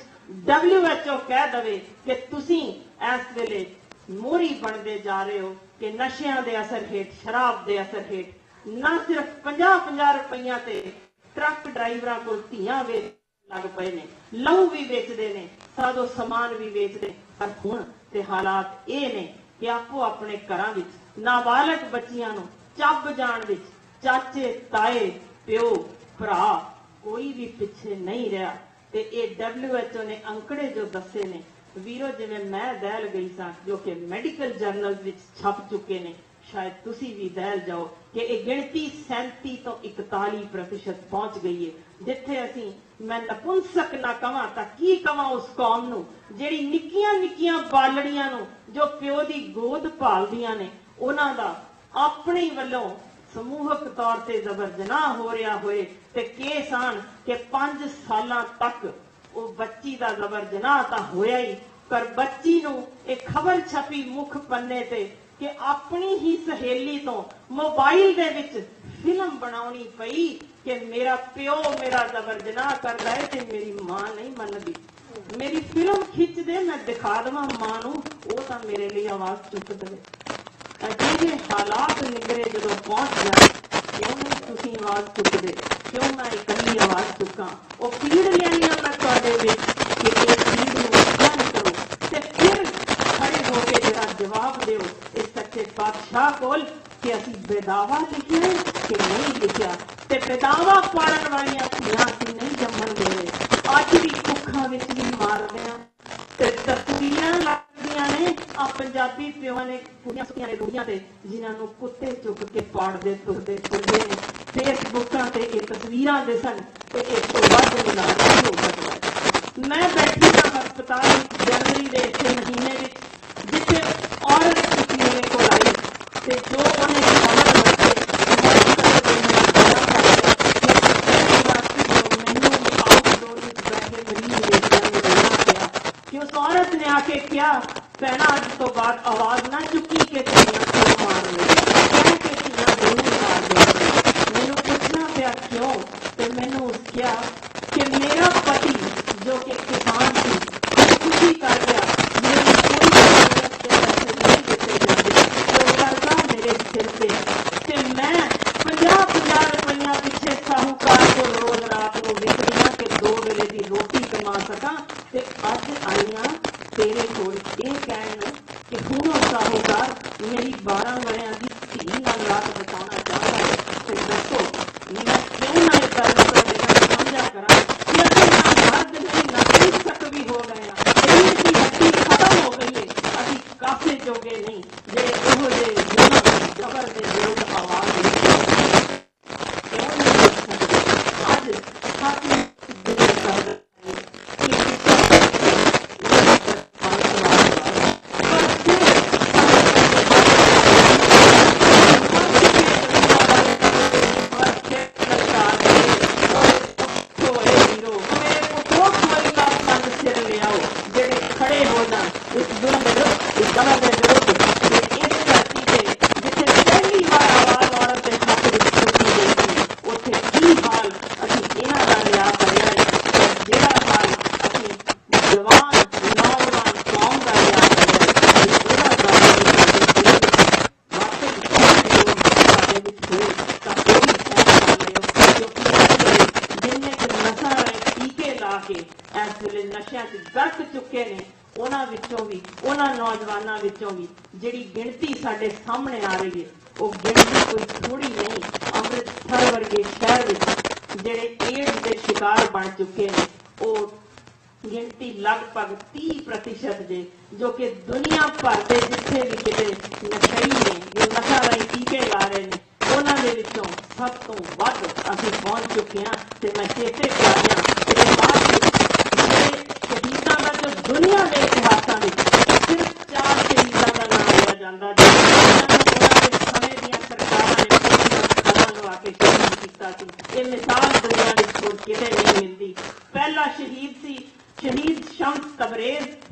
WHO ਕਹਿ ਦਵੇ ਕਿ ਤੁਸੀਂ ਇਸ ਵੇਲੇ ਮੋਹਰੀ ਬਣਦੇ ਜਾ ਰਹੇ ਹੋ ਕਿ ਨਸ਼ਿਆਂ ਦੇ ਅਸਰ ਹੇਠ, ਸ਼ਰਾਬ ਦੇ ਅਸਰ ਹੇਠ ਨਾ ਸਿਰਫ 50-50 ਰੁਪਈਆ ਤੇ ਟਰੱਕ ਡਰਾਈਵਰਾਂ ਕੋਲ ਧੀਆਂ ਵੇਚ ਲੱਗ ਪਏ ਨੇ, ਲਹੂ ਵੀ ਵੇਚਦੇ ਨੇ, ਸਾਦੋ ਸਮਾਨ ਵੀ ਵੇਚਦੇ। ਪਰ ਹੁਣ ਤੇ ਹਾਲਾਤ ਇਹ ਨੇ ਕਿ ਆਪੋ ਆਪਣੇ ਘਰਾਂ ਵਿੱਚ ਨਾਬਾਲਗ ਬੱਚੀਆਂ ਨੂੰ ਚੱਬ ਜਾਣ ਵਿੱਚ ਚਾਚੇ, ਤਾਏ, ਪਿਓ, ਭਰਾ ਕੋਈ ਵੀ ਪਿੱਛੇ ਨਹੀਂ ਰਿਹਾ। ਤੇ ਇਹ WHO ਨੇ ਅੰਕੜੇ ਜੋ ਦੱਸੇ ਨੇ ਵੀਰੋ, ਜਿਵੇਂ ਮੈਂ ਦਹਿਲ ਗਈ ਸਾਂ, ਜੋ ਕਿ ਮੈਡੀਕਲ ਜਰਨਲ ਵਿੱਚ ਛਪ ਚੁੱਕੇ ਨੇ, ਸ਼ਾਇਦ ਤੁਸੀਂ ਵੀ ਦਹਿਲ ਜਾਓ ਕਿ ਇਹ ਗਿਣਤੀ 37 ਤੋਂ 41% ਪਹੁੰਚ ਗਈ ਹੈ। ਜਿੱਥੇ ਅਸੀਂ, ਮੈਂ ਨਪੁੰਸਕ ਨਾ ਕਵਾਂ ਤਾਂ ਕੀ ਕਵਾਂ ਉਸ ਕੌਮ ਨੂੰ ਜਿਹੜੀ ਨਿੱਕੀਆਂ ਨਿੱਕੀਆਂ ਬਾਲੜੀਆਂ ਨੂੰ ਜੋ ਪਿਓ ਦੀ ਗੋਦ ਭਾਲਦੀਆਂ ਨੇ, ਉਹਨਾਂ ਦਾ ਆਪਣੇ ਵੱਲੋਂ ਸਮੂਹਕ ਤੌਰ ਤੇ ਜ਼ਬਰ ਜਨਾਹ ਹੋ ਰਿਹਾ ਹੋਏ ਤੇ ਕੇਸ ਆਣ ਕਿ 5 ਸਾਲਾਂ ਤੱਕ ਉਹ ਬੱਚੀ ਦਾ ਜ਼ਬਰ ਜਨਾਹ ਤਾਂ ਹੋਇਆ ਹੀ, ਪਰ ਬੱਚੀ ਨੂੰ ਇਹ ਖਬਰ ਛਪੀ ਮੁੱਖ ਪੰਨੇ ਤੇ ਕਿ ਆਪਣੀ ਹੀ ਸਹੇਲੀ ਤੋਂ ਮੋਬਾਈਲ ਦੇ ਵਿੱਚ ਫਿਲਮ ਬਣਾਉਣੀ ਪਈ ਕਿ ਮੇਰਾ ਪਿਓ ਮੇਰਾ ਜ਼ਬਰ ਜਨਾਹ ਕਰਦਾ ਹੈ ਤੇ ਮੇਰੀ ਮਾਂ ਨਹੀਂ ਮੰਨਦੀ। ਮੇਰੀ ਫਿਲਮ ਖਿੱਚ ਦੇ, ਮੈਂ ਦਿਖਾ ਦੇਵਾਂ ਮਾਂ ਨੂੰ, ਉਹ ਤਾਂ ਮੇਰੇ ਲਈ ਆਵਾਜ਼ ਚੁੱਕ ਦੇਵੇ। ਅਜਿਹੇ ਹਾਲਾਤ ਨਿਗਰੇ ਜਦੋਂ ਪਹੁੰਚ ਜਾਣ, ਕਿਉਂ ਨਹੀਂ ਤੁਸੀਂ ਆਵਾਜ਼ ਚੁੱਕਦੇ? ਕਿਉਂ ਮੈਂ ਇਕੱਲੀ ਆਵਾਜ਼ ਚੁੱਕਾਂ? ਉਹ ਪੀੜ ਲੈਣੀ ਆ ਮੈਂ ਤੁਹਾਡੇ ਵਿੱਚ ਕਿ ਇਹ ਪੀੜ ਨੂੰ ਵੱਖਰਾ ਨਹੀਂ ਕਰੋ ਤੇ ਫਿਰ ਖੜੇ ਹੋ ਕੇ ਜਿਹੜਾ ਜਵਾਬ ਦਿਓ ਇਸ ਸੱਚੇ ਪਾਤਸ਼ਾਹ ਕੋਲ ਕਿ ਅਸੀਂ ਬੇਦਾਵਾ ਲਿਖਿਆ ਕਿ ਨਹੀਂ ਲਿਖਿਆ। ਤੇ ਬੇਦਾਵਾ ਪਾੜਨ ਵਾਲੀਆਂ ਧੀਆਂ ਅਸੀਂ ਨਹੀਂ ਜੰਮਣ ਦੇਵੇ। ਅੱਜ ਵੀ ਕੁੱਖਾਂ ਵਿੱਚ ਵੀ ਮਾਰਦੇ ਆ ਤੇ ਤਸਵੀਰਾਂ ਲੱਗਦੀਆਂ ਨੇ ਆ ਪੰਜਾਬੀ ਪਿਓਾਂ ਨੇ ਕੁੜੀਆਂ ਸੁੱਕੀਆਂ ਨੇ ਰੂੜੀਆਂ ਤੇ, ਜਿਨ੍ਹਾਂ ਨੂੰ ਕੁੱਤੇ ਚੁੱਕ ਕੇ ਪਾੜਦੇ ਤੁਰਦੇ ਫਿਰਦੇ ਨੇ। ਫੇਸਬੁੱਕਾਂ ਤੇ ਇਹ ਤਸਵੀਰਾਂ ਦੇ ਸਨ ਤੇ ਇਸ ਤੋਂ ਵੱਧ ਮਿਲਾ ਨਹੀਂ ਹੋ ਸਕਦਾ। ਮੈਂ ਬੈਠੀ ਹਾਂ ਹਸਪਤਾਲ ਜਨਵਰੀ ਦੇ ਇਸੇ ਮਹੀਨੇ ਵਿੱਚ, ਜਿੱਥੇ ਔਰਤ ਇੱਕ ਮੇਰੇ ਕੋਲ ਆਈ ਤੇ ਜੋ ਉਹਨੇ ਖਬਰ ਬੱਚੇ कि उस औरत ने आके क्या कहना, आज तो बाद आवाज ना चुकी कि मार मैनू पूछना पिया क्यों, तो मैनू क्या कि मेरा पति जो कि किसान थी खुशी कर गया, मेरी कोई जरूरत के पैसे नहीं दिते जाते, तो कर्जा मेरे सिर पे ते मैं 50-50 रुपया पिछे साहूकार को रोज रात को विकदियां कि 2 वेले की रोटी कमा सका। ते अज आईया तेरे कोल ये कहण कि हुण साहूकार मेरी 12 वरियां दी धी नाल रात बिताउणा चाहता है, ते दसो मैं क्यों ना इस गल नूं तुहाडे नाल साझा करां कि असीं ना मर्द नहीं ना पुस्तक भी हो गए हैं, रीढ़ की हड्डी खत्म हो गई है, ਨਸ਼ਿਆਂ 'ਚ ਗਰਕ ਚੁੱਕੇ ਨੇ, ਉਹਨਾਂ ਵਿੱਚੋਂ ਵੀ, ਉਹਨਾਂ ਨੌਜਵਾਨਾਂ ਵਿੱਚੋਂ ਵੀ ਜਿਹੜੀ ਗਿਣਤੀ ਸਾਡੇ ਸਾਹਮਣੇ ਆ ਰਹੀ ਹੈ, ਉਹ ਗਿਣਤੀ ਕੋਈ ਥੋੜੀ ਨਹੀਂ। ਅੰਮ੍ਰਿਤਸਰ ਵਰਗੇ ਸ਼ਹਿਰ ਵਿੱਚ ਜਿਹੜੇ ਏਡਜ਼ ਦੇ ਸ਼ਿਕਾਰ ਬਣ ਚੁੱਕੇ ਨੇ, ਉਹ ਗਿਣਤੀ ਲਗਭਗ 30% ਜੇ, ਜੋ ਕਿ ਦੁਨੀਆ ਭਰ ਦੇ ਜਿੱਥੇ ਵੀ ਕਿਤੇ ਨਸ਼ਈ ਨੇ, ਜੋ ਨਸ਼ਾ ਰਾਹੀਂ ਟੀਕੇ ਲਾ ਰਹੇ ਨੇ, ਉਹਨਾਂ ਦੇ ਵਿੱਚੋਂ ਸਭ ਤੋਂ ਵੱਧ ਅਸੀਂ ਪਹੁੰਚ ਚੁੱਕੇ ਹਾਂ। ਤੇ ਮੈਂ ਚੇਤੇ ਕਰ ਰਿਹਾ ਕਿ ਜਿਹੜੇ ਸ਼ਹੀਦਾਂ ਦਾ ਜੋ ਦੁਨੀਆ ਦੇ ਇਤਿਹਾਸਾਂ ਵਿੱਚ ਸਿਰਫ 4 ਸ਼ਹੀਦਾਂ ਦਾ ਨਾਮ ਲਿਆ ਜਾਂਦਾ, ਉਹਨਾਂ ਦੇ ਸਮੇਂ ਦੀਆਂ ਸਰਕਾਰਾਂ ਨੇ ਖੜਾ ਲਵਾ ਕੇ ਸ਼ਹੀਦ ਕੀਤਾ ਸੀ। ਇਹ ਮਿਸਾਲ ਦੁਨੀਆ ਵਿੱਚ ਹੋਰ ਕਿਤੇ ਨਹੀਂ ਮਿਲਦੀ। ਪਹਿਲਾ ਸ਼ਹੀਦ ਸੀ ਸ਼ਹੀਦ ਸ਼ਮਸ ਤਬਰੇਜ਼,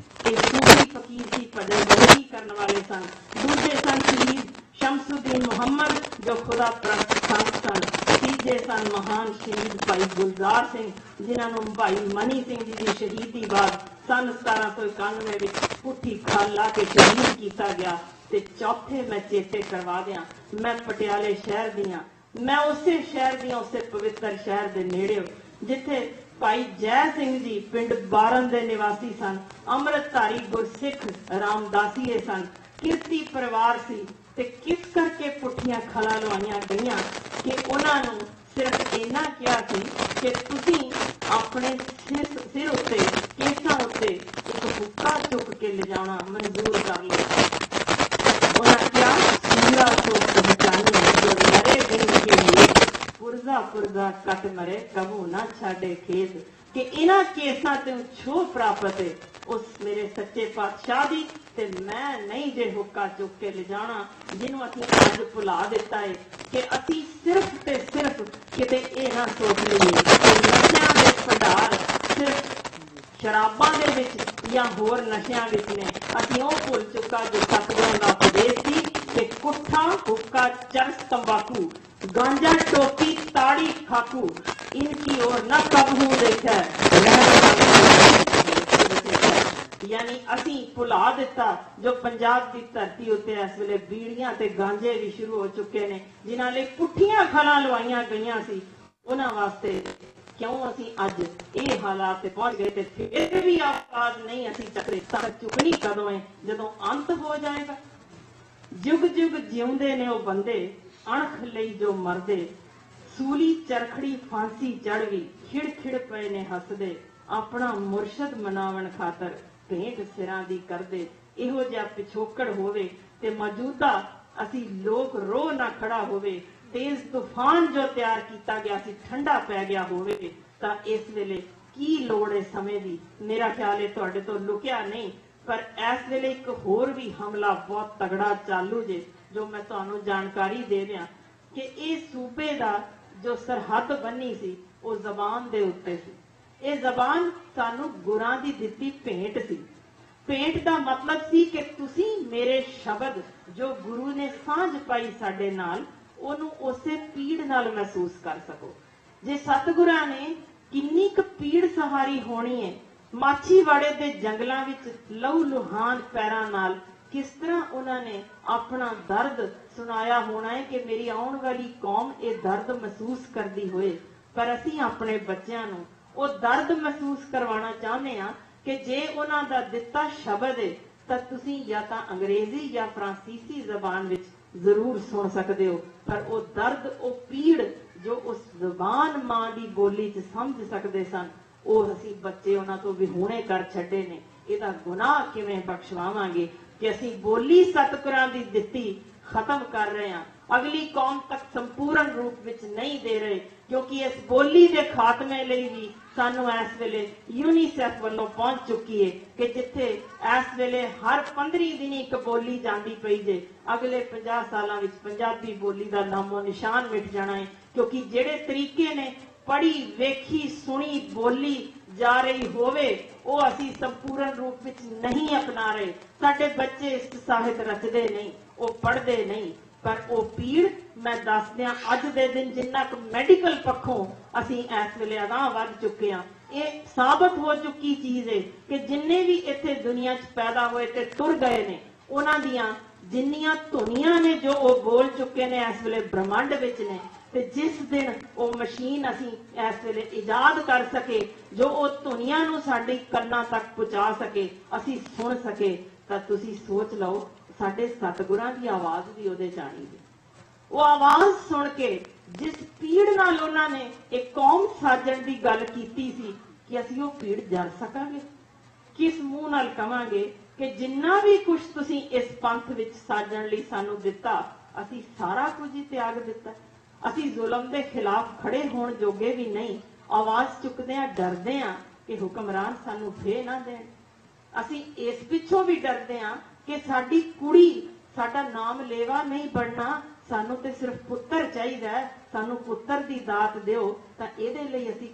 ਇਹ ਸੂਫੀ ਫਕੀਰ ਸੀ, ਭਜਨ ਗਾਇਕੀ ਕਰਨ ਵਾਲੇ ਸਨ। ਦੂਜੇ ਸਨ ਸ਼ਹੀਦ ਸ਼ਮਸੁਦੀਨ ਮੁਹੰਮਦ, ਜੋ ਖੁਦਾ ਪ੍ਰਸਤ ਸੰਤ ਸਨ। ਤੀਜੇ ਸਨ ਮਹਾਨ ਸ਼ਹੀਦ ਭਾਈ ਗੁਲਜ਼ਾਰ ਸਿੰਘ, ਜਿਨ੍ਹਾਂ ਨੂੰ ਭਾਈ ਮਨੀ ਸਿੰਘ ਜੀ ਦੀ ਸ਼ਹੀਦੀ ਬਾਅਦ ਸਨ 1791 ਵਿੱਚ ਪੁੱਠੀ ਖਾਲ ਲਾ ਕੇ ਸ਼ਹੀਦ ਕੀਤਾ ਗਿਆ। ਤੇ ਚੌਥੇ ਮੈਂ ਚੇਤੇ ਕਰਵਾ ਦਿਆਂ, ਮੈਂ ਪਟਿਆਲੇ ਸ਼ਹਿਰ ਦੀਆਂ, ਮੈਂ ਉਸੇ ਸ਼ਹਿਰ ਦੀਆਂ, ਉਸੇ ਪਵਿੱਤਰ ਸ਼ਹਿਰ ਦੇ ਨੇੜੇ ਜਿੱਥੇ ਭਾਈ ਜੈ ਸਿੰਘ ਜੀ ਪਿੰਡ ਬਾਰਨ ਦੇ ਨਿਵਾਸੀ ਸਨ, ਅੰਮ੍ਰਿਤਧਾਰੀ ਗੁਰਸਿੱਖ ਰਾਮਦਾਸੀਏ ਸਨ, ਕਿਰਤੀ ਪਰਿਵਾਰ ਸੀ। ਤੇ ਕਿਸ ਕਰਕੇ ਪੁੱਠੀਆਂ ਖਲਾਂ ਲਵਾਈਆਂ ਗਈਆਂ ਕਿ ਉਹਨਾਂ ਨੂੰ ਸਿਰਫ ਇੰਨਾ ਕਿਹਾ ਸੀ ਕਿ ਤੁਸੀਂ ਆਪਣੇ ਸਿਰ ਉੱਤੇ, ਕੇਸਾਂ ਉੱਤੇ ਇੱਕ ਹੁੱਕਾ ਚੁੱਕ ਕੇ ਲਿਜਾਣਾ ਮਨਜ਼ੂਰ ਕਰ ਲਿਆ। ਉਹਨਾਂ ਕਿਹਾ ਸੂਰਾ ਤੋਂ ਪਹਿਚਾਨੀ ਜੋ ਮਰੇ ਦਿਨ ਕੇ लिए ਪੁਰਜ਼ਾ ਪੁਰਜ਼ਾ ਕੱਟ ਮਰੇ ਕਬੂ ਨਾ ਛਾੜੇ ਖੇਤ, ਕਿ ਇਹਨਾਂ ਕੇਸਾਂ ਤੋਂ ਛੋਹ ਪ੍ਰਾਪਤ ਹੈ ਉਸ ਮੇਰੇ ਸੱਚੇ ਪਾਤਸ਼ਾਹ ਦੀ। ਤੇ ਮੈਂ ਨਹੀਂ ਜੇ ਹੁੱਕਾ ਚੁੱਕ ਕੇ ਲਿਜਾਣਾ, ਜਿਹਨੂੰ ਅਸੀਂ ਅੱਜ ਭੁਲਾ ਦਿੱਤਾ ਹੈ ਕਿ ਅਸੀਂ ਸਿਰਫ ਤੇ ਸਿਰਫ ਕਿਤੇ ਇਹ ਨਾ ਸੋਚ ਲਈਏ ਕਿ ਨਸ਼ਿਆਂ ਦੇ ਭੰਡਾਰ ਸਿਰਫ ਸ਼ਰਾਬਾਂ ਦੇ ਵਿੱਚ ਜਾਂ ਹੋਰ ਨਸ਼ਿਆਂ ਵਿੱਚ ਨੇ। ਅਸੀਂ ਉਹ ਭੁੱਲ ਚੁੱਕਾ ਜੋ ਸਤਿਗੁਰਾਂ ਦਾ ਉਪਦੇਸ਼ ਸੀ ਕਿ ਕੁੱਠਾ ਹੁੱਕਾ ਚਰਸ तंबाकू गांजा टोपी ताड़ी खाकू इनकी ओर न कबहू देखा। यानी ਅਸੀਂ ਭੁਲਾ ਦਿੱਤਾ ਜੋ ਪੰਜਾਬ ਦੀ ਧਰਤੀ ਉੱਤੇ ਇਸ ਵੇਲੇ ਬੀੜੀਆਂ ਤੇ ਗਾਂਜੇ ਵੀ ਸ਼ੁਰੂ ਹੋ ਚੁੱਕੇ ਨੇ, ਜਿਨ੍ਹਾਂ ਲਈ ਪੁੱਠੀਆਂ ਖਲਾਂ ਲਵਾਈਆਂ ਗਈਆਂ ਸੀ। ਉਹਨਾਂ ਵਾਸਤੇ ਕਿਉਂ ਅਸੀਂ ਅੱਜ ਇਹ ਹਾਲਾਤ ਤੇ ਪਹੁੰਚ ਗਏ ਤੇ ਫਿਰ ਵੀ ਆਵਾਜ਼ ਨਹੀਂ ਅਸੀਂ ਚੱਕਦੇ। ਤਾਂ ਚੁੱਕਣੀ ਕਦੋਂ ਹੈ? ਜਦੋਂ ਅੰਤ ਹੋ ਜਾਏਗਾ। ਜੁਗ ਜੁਗ ਜਿਉਂਦੇ ਨੇ ਉਹ ਬੰਦੇ, ਅਣਖ ਲਈ ਜੋ ਮਰਦੇ, ਸੂਲੀ ਚਰਖੜੀ ਫਾਂਸੀ ਚੜ੍ਹਵੀ, ਖਿੜ ਖਿੜ ਪਏ ਨੇ ਹੱਸਦੇ, ਆਪਣਾ ਮੁਰਸ਼ਦ ਮਨਾਵਣ ਖਾਤਰ ਭੇਂਟ ਸਿਰਾਂ ਦੀ ਕਰਦੇ। ਇਹੋ ਜਿਹਾ ਪਿਛੋਕੜ ਹੋਵੇ ਤੇ ਮੌਜੂਦਾ ਅਸੀਂ ਲੋਕ ਰੋਹ ਨਾ ਖੜਾ ਹੋਵੇ, ਤੇਜ਼ ਤੂਫਾਨ ਜੋ ਤਿਆਰ ਕੀਤਾ ਗਿਆ ਸੀ ਠੰਡਾ ਪੈ ਗਿਆ ਹੋਵੇ, ਤਾਂ ਇਸ ਵੇਲੇ ਕੀ ਲੋੜ ਹੈ ਸਮੇਂ ਦੀ? ਮੇਰਾ ਖਿਆਲ ਹੈ ਤੁਹਾਡੇ ਤੋਂ ਲੁਕਿਆ ਨਹੀਂ, ਪਰ ਇਸ ਵੇਲੇ ਇੱਕ ਹੋਰ ਵੀ ਹਮਲਾ ਬਹੁਤ ਤਗੜਾ ਚਾਲੂ ਜੇ, ਜੋ ਮੈਂ ਤੁਹਾਨੂੰ ਜਾਣਕਾਰੀ ਦੇ ਰਿਹਾ ਕਿ ਇਹ ਸੂਬੇ ਦਾ ਜੋ ਸਰਹੱਦ ਬੰਨੀ ਸੀ ਉਹ ਜ਼ਬਾਨ ਦੇ ਉੱਤੇ ਸੀ। ਇਹ ਜ਼ਬਾਨ ਸਾਨੂੰ ਗੁਰਾਂ ਦੀ ਦਿੱਤੀ ਭੇਂਟ ਸੀ। ਭੇਂਟ ਦਾ ਮਤਲਬ ਸੀ ਕਿ ਤੁਸੀਂ ਮੇਰੇ ਸ਼ਬਦ ਜੋ ਗੁਰੂ ਨੇ ਸਾਂਝ ਪਾਈ ਸਾਡੇ ਨਾਲ, ਉਹਨੂੰ ਉਸੇ ਪੀੜ ਨਾਲ ਮਹਿਸੂਸ ਕਰ ਸਕੋ। ਜੇ ਸਤਿਗੁਰਾਂ ਨੇ ਕਿੰਨੀ ਕੁ ਪੀੜ ਸਹਾਰੀ ਹੋਣੀ ਹੈ, ਮਾਛੀਵਾੜੇ ਦੇ ਜੰਗਲਾਂ ਵਿੱਚ ਲਹੂ ਲੁਹਾਨ ਪੈਰਾਂ ਨਾਲ ਕਿਸ ਤਰ੍ਹਾਂ ਉਹਨਾਂ ਨੇ ਆਪਣਾ ਦਰਦ ਸੁਣਾਇਆ ਹੋਣਾ ਹੈ ਕਿ ਮੇਰੀ ਆਉਣ ਵਾਲੀ ਕੌਮ ਇਹ ਦਰਦ ਮਹਿਸੂਸ ਕਰਦੀ ਹੋਏ। ਪਰ ਅਸੀਂ ਆਪਣੇ ਬੱਚਿਆਂ ਨੂੰ ਉਹ ਦਰਦ ਮਹਿਸੂਸ ਕਰਵਾਉਣਾ ਚਾਹੁੰਦੇ ਹਾਂ ਕਿ ਜੇ ਉਹਨਾਂ ਦਾ ਦਿੱਤਾ ਸ਼ਬਦ ਹੈ ਤਾਂ ਤੁਸੀਂ ਜਾਂ ਤਾਂ ਅੰਗਰੇਜ਼ੀ ਜਾਂ ਫਰਾਂਸੀਸੀ ਜ਼ਬਾਨ ਵਿੱਚ ਜ਼ਰੂਰ ਸੁਣ ਸਕਦੇ ਹੋ, ਪਰ ਉਹ ਦਰਦ, ਉਹ ਪੀੜ ਜੋ ਉਸ ਜ਼ਬਾਨ ਮਾਂ ਦੀ ਬੋਲੀ 'ਚ ਸਮਝ ਸਕਦੇ ਸਨ, ਉਹ ਅਸੀਂ ਬੱਚੇ ਉਹਨਾਂ ਤੋਂ ਵਿਹੂਣੇ ਕਰ ਛੱਡੇ ਨੇ। ਇਹਦਾ ਗੁਨਾਹ ਕਿਵੇਂ ਬਖਸ਼ਵਾਵਾਂਗੇ ਕਿ ਅਸੀਂ ਬੋਲੀ ਸਤਿਗੁਰਾਂ ਦੀ ਦਿੱਤੀ ਖਤਮ ਕਰ ਰਹੇ ਹਾਂ, ਅਗਲੀ ਕੌਮ ਤੱਕ ਸੰਪੂਰਨ ਰੂਪ ਵਿੱਚ ਨਹੀਂ ਦੇ ਰਹੇ, ਕਿਉਂਕਿ ਇਸ ਬੋਲੀ ਦੇ ਖਾਤਮੇ ਲਈ ਵੀ ਸਾਨੂੰ ਇਸ ਵੇਲੇ ਯੂਨੀਸੈਫ ਵੱਲੋਂ ਪਹੁੰਚ ਚੁੱਕੀ ਹੈ ਕਿ ਜਿੱਥੇ ਇਸ ਵੇਲੇ ਹਰ 15 ਦਿਨ ਇੱਕ ਬੋਲੀ ਜਾਂਦੀ ਪਈ ਜੇ, ਅਗਲੇ 50 ਸਾਲਾਂ ਵਿੱਚ ਪੰਜਾਬੀ ਬੋਲੀ ਦਾ ਨਾਮੋ ਨਿਸ਼ਾਨ ਮਿਟ ਜਾਣਾ ਹੈ। ਕਿਉਂਕਿ ਜਿਹੜੇ ਤਰੀਕੇ ਨੇ ਪੜ੍ਹੀ ਵੇਖੀ ਸੁਣੀ ਬੋਲੀ ਜਾ ਰਹੀ ਹੋਵੇ, ਉਹ ਅਸੀਂ ਸੰਪੂਰਨ ਰੂਪ ਵਿੱਚ ਨਹੀਂ ਅਪਣਾ ਰਹੇ। ਸਾਡੇ ਬੱਚੇ ਇਸ ਸਾਹਿਤ ਰਚਦੇ ਨਹੀਂ, ਉਹ ਪੜ੍ਹਦੇ ਨਹੀਂ, ਪਰ ਉਹ ਪੀੜ ਮੈਂ ਦੱਸਦਿਆਂ ਅੱਜ ਦੇ ਦਿਨ ਜਿੰਨਾ ਕੁ ਮੈਡੀਕਲ ਪੱਖੋਂ ਅਸੀਂ ਇਸ ਵੇਲੇ ਅਗਾਂਹ ਵੱਧ ਚੁੱਕੇ ਹਾਂ, ਇਹ ਸਾਬਤ ਹੋ ਚੁੱਕੀ ਚੀਜ਼ ਹੈ ਕਿ ਜਿੰਨੇ ਵੀ ਇੱਥੇ ਦੁਨੀਆ 'ਚ ਪੈਦਾ ਹੋਏ ਤੇ ਤੁਰ ਗਏ ਨੇ, ਉਹਨਾਂ ਦੀਆਂ ਜਿੰਨੀਆਂ ਧੁਨੀਆਂ ਨੇ ਜੋ ਉਹ ਬੋਲ ਚੁੱਕੇ ਨੇ ਇਸ ਵੇਲੇ ਬ੍ਰਹਮੰਡ ਵਿੱਚ ਨੇ, ਤੇ ਜਿਸ ਦਿਨ ਉਹ ਮਸ਼ੀਨ ਅਸੀਂ ਇਸ ਵੇਲੇ ਇਜਾਦ ਕਰ ਸਕੇ ਜੋ ਉਹ ਧੁਨੀਆਂ ਨੂੰ ਸਾਡੇ ਕੰਨਾਂ ਤੱਕ ਪਹੁੰਚਾ ਸਕੇ, ਅਸੀਂ ਸੁਣ ਸਕੇ, ਤਾਂ ਤੁਸੀਂ ਸੋਚ ਲਓ ਸਾਡੇ ਸਤਿਗੁਰਾਂ ਦੀ ਆਵਾਜ਼ ਵੀ ਉਹਦੇ ਚ ਆਣੀ ਸੀ। ਉਹ ਆਵਾਜ਼ ਸੁਣ ਕੇ ਜਿਸ ਪੀੜ ਨਾਲ ਉਹਨਾਂ ਨੇ ਇੱਕ ਕੌਮ ਸਾਜਣ ਦੀ ਗੱਲ ਕੀਤੀ ਸੀ ਕਿ ਅਸੀਂ ਉਹ ਪੀੜ ਜਰ ਸਕਾਂਗੇ। ਕਿਸ ਮੂੰਹ ਨਾਲ ਕਵਾਂਗੇ ਕਿ ਜਿੰਨਾ ਵੀ ਕੁਝ ਤੁਸੀਂ ਇਸ ਪੰਥ ਵਿੱਚ ਸਾਜਣ ਲਈ ਸਾਨੂੰ ਦਿੱਤਾ, ਅਸੀਂ ਸਾਰਾ ਕੁਝ ਹੀ ਤਿਆਗ ਦਿੱਤਾ। ਅਸੀਂ ਜ਼ੁਲਮ ਦੇ ਖਿਲਾਫ ਖੜੇ ਹੋਣ ਜੋਗੇ ਵੀ ਨਹੀਂ, ਆਵਾਜ਼ ਚੁੱਕਦੇ ਆ, ਡਰਦੇ ਆ ਕਿ ਹੁਕਮਰਾਨ ਸਾਨੂੰ ਫੇ ਨਾ ਦੇਣ। ਅਸੀਂ ਇਸ ਪਿੱਛੋਂ ਵੀ ਡਰਦੇ ਆ ਕਿ ਸਾਡੀ ਕੁੜੀ ਸਾਡਾ ਨਾਮ ਲੇਵਾ ਨਹੀਂ ਬਣਨਾ, ਸਾਨੂੰ ਤੇ ਸਿਰਫ ਪੁੱਤਰ ਚਾਹੀਦਾ ਹੈ, ਸਾਨੂੰ ਪੁੱਤਰ ਦੀ ਦਾਤ ਦਿਓ। ਤਾਂ ਇਹਦੇ ਲਈ ਅਸੀਂ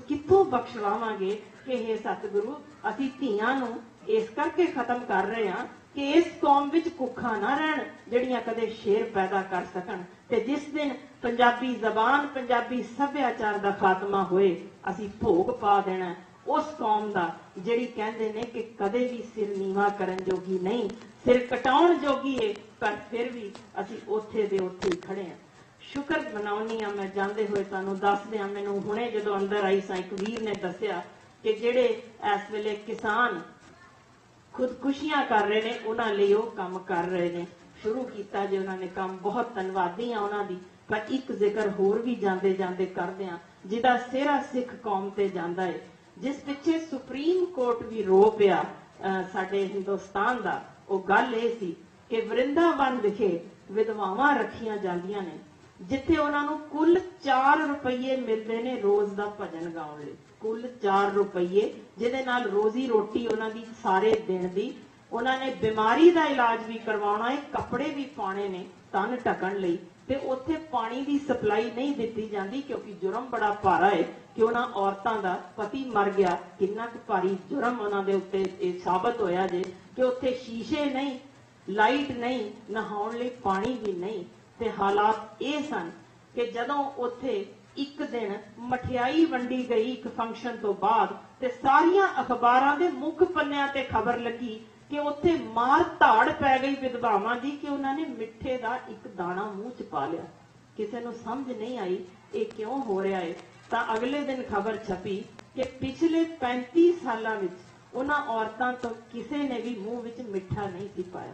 ਕਿੱਥੋਂ ਬਖਸ਼ਵਾਵਾਂਗੇ ਕਿ ਇਹ ਸਤਿਗੁਰੂ ਅਸੀਂ ਧੀਆਂ ਨੂੰ ਇਸ ਕਰਕੇ ਖਤਮ ਕਰ ਰਹੇ ਹਾਂ ਕਿ ਇਸ ਕੌਮ ਵਿੱਚ ਕੁੱਖਾਂ ਨਾ ਰਹਿਣ ਜਿਹੜੀਆਂ ਕਦੇ ਸ਼ੇਰ ਪੈਦਾ ਕਰ ਸਕਣ। ਤੇ ਜਿਸ ਦਿਨ ਪੰਜਾਬੀ ਜ਼ਬਾਨ, ਪੰਜਾਬੀ ਸੱਭਿਆਚਾਰ ਦਾ ਖਾਤਮਾ ਹੋਏ, ਅਸੀਂ ਭੋਗ ਪਾ ਦੇਣਾ ਉਸ ਕੌਮ ਦਾ ਜਿਹੜੀ ਕਹਿੰਦੇ ਨੇ ਕਿ ਕਦੇ ਵੀ ਸਿਰ ਨੀਵਾ ਕਰਨ ਜੋਗੀ ਨਹੀਂ, ਸਿਰ ਕਟਾਉਣ ਜੋਗੀ ਏ, ਪਰ ਫਿਰ ਵੀ ਅਸੀਂ ਉੱਥੇ ਦੇ ਉੱਥੇ ਹੀ ਖੜੇ ਹਾਂ। ਸ਼ੁਕਰ ਮਨਾਉਣੀ ਆ ਮੈਂ ਜਾਂਦੇ ਹੋਏ ਤੁਹਾਨੂੰ ਦੱਸਦੇ ਆ, ਮੈਨੂੰ ਹੁਣੇ ਜਦੋਂ ਅੰਦਰ ਆਈ ਸਾਂ ਇੱਕ ਵੀਰ ਨੇ ਦੱਸਿਆ ਕਿ ਜਿਹੜੇ ਇਸ ਵੇਲੇ ਕਿਸਾਨ ਖੁਦਕੁਸ਼ੀਆਂ ਕਰ ਰਹੇ ਨੇ ਉਹਨਾਂ ਲਈ ਉਹ ਕੰਮ ਕਰ ਰਹੇ ਨੇ, ਸ਼ੁਰੂ ਕੀਤਾ ਜੇ ਉਹਨਾਂ ਨੇ ਕੰਮ, ਬਹੁਤ ਧੰਨਵਾਦੀ ਆ ਉਹਨਾਂ ਦੀ। ਪਰ ਇੱਕ ਜ਼ਿਕਰ ਹੋਰ ਵੀ ਜਾਂਦੇ ਜਾਂਦੇ ਕਰਦੇ ਆ ਜਿਹਦਾ ਸਿਹਰਾ ਸਿੱਖ ਕੌਮ ਤੇ ਜਾਂਦਾ ਹੈ, ਜਿਸ ਪਿੱਛੇ ਸੁਪਰੀਮ ਕੋਰਟ ਵੀ ਰੋ ਪਿਆ ਸਾਡੇ ਹਿੰਦੁਸਤਾਨ ਦਾ। ਉਹ ਗੱਲ ਇਹ ਸੀ ਕਿ ਵਰਿੰਦਾਵਨ ਵਿਖੇ ਵਿਧਵਾਵਾਂ ਰੱਖੀਆਂ ਜਾਂਦੀਆਂ ਨੇ ਜਿੱਥੇ ਉਹਨਾਂ ਨੂੰ ਕੁੱਲ 4 ਰੁਪਏ ਮਿਲਦੇ ਨੇ ਰੋਜ਼ ਦਾ ਭਜਨ ਗਾਉਣ ਲਈ, ਕੁੱਲ 4 ਰੁਪਏ, ਜਿਹਦੇ ਨਾਲ ਰੋਜ਼ੀ ਰੋਟੀ ਉਹਨਾਂ ਦੀ ਸਾਰੇ ਦਿਨ ਦੀ। ਉਹਨਾਂ ਨੇ ਬਿਮਾਰੀ ਦਾ ਇਲਾਜ ਵੀ ਕਰਵਾਉਣਾ ਹੈ, ਕੱਪੜੇ ਵੀ ਪਾਉਣੇ ਨੇ ਤਨ ਢਕਣ ਲਈ, ਤੇ ਉੱਥੇ ਪਾਣੀ ਦੀ ਸਪਲਾਈ ਨਹੀਂ ਦਿੱਤੀ ਜਾਂਦੀ ਕਿਉਂਕਿ ਜੁਰਮ ਬੜਾ ਭਾਰਾ ਹੈ ਕਿ ਉਹਨਾਂ ਔਰਤਾਂ ਦਾ ਪਤੀ ਮਰ ਗਿਆ। ਕਿੰਨਾ ਕੁ ਭਾਰੀ ਜੁਰਮ ਉਹਨਾਂ ਦੇ ਉੱਤੇ ਇਹ ਸਾਬਤ ਹੋਇਆ ਜੇ ਕਿ ਉੱਥੇ ਸ਼ੀਸ਼ੇ ਨਹੀਂ, ਲਾਈਟ ਨਹੀਂ, ਨਹਾਉਣ ਲਈ ਪਾਣੀ ਵੀ ਨਹੀਂ। ਤੇ ਹਾਲਾਤ ਇਹ ਸਨ ਕਿ ਜਦੋਂ ਉੱਥੇ ਇੱਕ ਦਿਨ ਮਠਿਆਈ ਵੰਡੀ ਗਈ ਇੱਕ ਫੰਕਸ਼ਨ ਤੋਂ ਬਾਅਦ, ਤੇ ਸਾਰੀਆਂ ਅਖਬਾਰਾਂ ਦੇ ਮੁੱਖ ਪੰਨਿਆਂ ਤੇ ਖਬਰ ਲੱਗੀ ਕਿ ਉੱਥੇ ਮਾਰ ਧਾੜ ਪੈ ਗਈ ਵਿਧਵਾਵਾਂ ਦੀ ਕਿ ਉਹਨਾਂ ਨੇ ਮਿੱਠੇ ਦਾ ਇੱਕ ਦਾਣਾ ਮੂੰਹ ਚ ਪਾ ਲਿਆ। ਕਿਸੇ ਨੂੰ ਸਮਝ ਨਹੀਂ ਆਈ ਇਹ ਕਿਉਂ ਹੋ ਰਿਹਾ ਹੈ। ਤਾਂ ਅਗਲੇ ਦਿਨ ਖਬਰ ਛਪੀ ਕਿ ਪਿਛਲੇ 35 ਸਾਲਾਂ ਵਿੱਚ ਉਹਨਾਂ ਔਰਤਾਂ ਤੋਂ ਕਿਸੇ ਨੇ ਵੀ ਮੂੰਹ ਵਿੱਚ ਮਿੱਠਾ ਨਹੀਂ ਸੀ ਪਾਇਆ।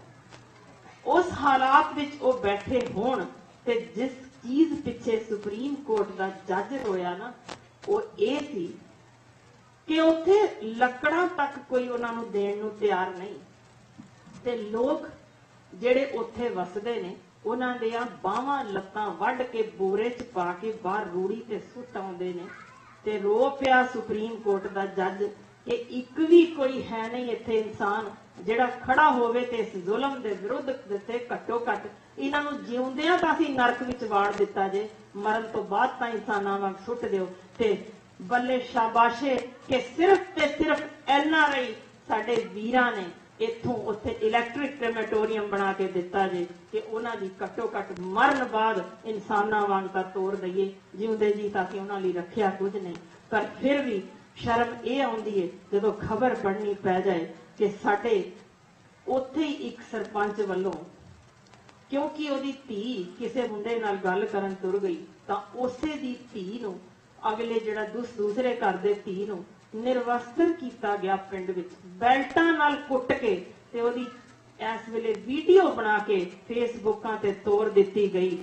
ਉਸ ਹਾਲਾਤ ਵਿੱਚ ਉਹ ਬੈਠੇ ਹੋਣ ਤੇ ਜਿਸ ਚੀਜ਼ ਪਿੱਛੇ ਸੁਪਰੀਮ ਕੋਰਟ ਦਾ ਜੱਜ ਹੋਇਆ ਨਾ, ਉਹ ਇਹ ਸੀ ਕਿ ਉੱਥੇ ਲੱਕੜਾਂ ਤੱਕ ਕੋਈ ਉਹਨਾਂ ਨੂੰ ਦੇਣ ਨੂੰ ਤਿਆਰ ਨਹੀਂ, ਤੇ ਲੋਕ ਜਿਹੜੇ ਉੱਥੇ ਵਸਦੇ ਨੇ ਉਹਨਾਂ ਦੀਆਂ ਬਾਹਾਂ ਲੱਤਾਂ ਵੱਢ ਕੇ ਬੋਰੇ 'ਚ ਪਾ ਕੇ ਬਾਹਰ ਰੂੜੀ ਤੇ ਸੁੱਟ ਆਉਂਦੇ ਨੇ। ਤੇ ਰੋ ਪਿਆ ਸੁਪਰੀਮ ਕੋਰਟ ਦਾ ਜੱਜ ਕਿ ਇੱਕ ਵੀ ਕੋਈ ਹੈ ਨਹੀਂ ਇੱਥੇ ਇਨਸਾਨ ਜਿਹੜਾ ਖੜਾ ਹੋਵੇ ਤੇ ਇਸ ਜ਼ੁਲਮ ਦੇ ਵਿਰੁੱਧ ਤੇ ਘੱਟੋ ਘੱਟ ਇਹਨਾਂ ਨੂੰ ਜਿਉਂਦਿਆਂ ਤਾਂ ਅਸੀਂ ਨਰਕ ਵਿੱਚ ਵਾੜ ਦਿੱਤਾ ਜੇ, ਮਰਨ ਤੋਂ ਬਾਅਦ ਤਾਂ ਇਨਸਾਨਾਂ ਵਾਂਗ ਸੁੱਟ ਦਿਓ। ਤੇ ਬੱਲੇ ਸ਼ਾਬਾਸ਼ੇ ਕਿ ਸਿਰਫ ਤੇ ਸਿਰਫ NRI ਸਾਡੇ ਵੀਰਾਂ ਨੇ ਇੱਥੋਂ ਉੱਥੇ ਇਲੈਕਟ੍ਰਿਕ ਕ੍ਰੈਮੇਟੋਰੀਅਮ ਬਣਾ ਕੇ ਦਿੱਤਾ ਜੇ ਕਿ ਉਹਨਾਂ ਦੀ ਘੱਟੋ ਘੱਟ ਮਰਨ ਬਾਅਦ ਇਨਸਾਨਾਂ ਵਾਂਗ ਤਾਂ ਤੋੜ ਦਈਏ, ਜਿਉਂਦੇ ਜੀ ਤਾਂ ਅਸੀਂ ਉਹਨਾਂ ਲਈ ਰੱਖਿਆ ਕੁਝ ਨਹੀਂ। ਪਰ ਫਿਰ ਵੀ ਸ਼ਰਮ ਇਹ ਆਉਂਦੀ ਹੈ ਜਦੋਂ ਖਬਰ ਪੜ੍ਹਨੀ ਪੈ ਜਾਏ ਕਿ ਸਾਡੇ ਉੱਥੇ ਹੀ ਇੱਕ ਸਰਪੰਚ ਵੱਲੋਂ, ਕਿਉਂਕਿ ਉਹਦੀ ਧੀ ਕਿਸੇ ਮੁੰਡੇ ਨਾਲ ਗੱਲ ਕਰਨ ਤੁਰ ਗਈ, ਤਾਂ ਉਸੇ ਦੀ ਧੀ ਨੂੰ ਅਗਲੇ ਜਿਹੜਾ ਦੂਸਰੇ ਘਰ ਦੇ ਧੀ ਨੂੰ ਨਿਰਵਸਤਰ ਕੀਤਾ ਗਿਆ, ਪਿੰਡ ਵਿੱਚ ਬੈਲਟਾਂ ਨਾਲ ਕੁੱਟ ਕੇ, ਤੇ ਉਹਦੀ ਇਸ ਵੇਲੇ ਵੀਡੀਓ ਬਣਾ ਕੇ ਫੇਸਬੁੱਕਾਂ ਤੇ ਤੋੜ ਦਿੱਤੀ ਗਈ।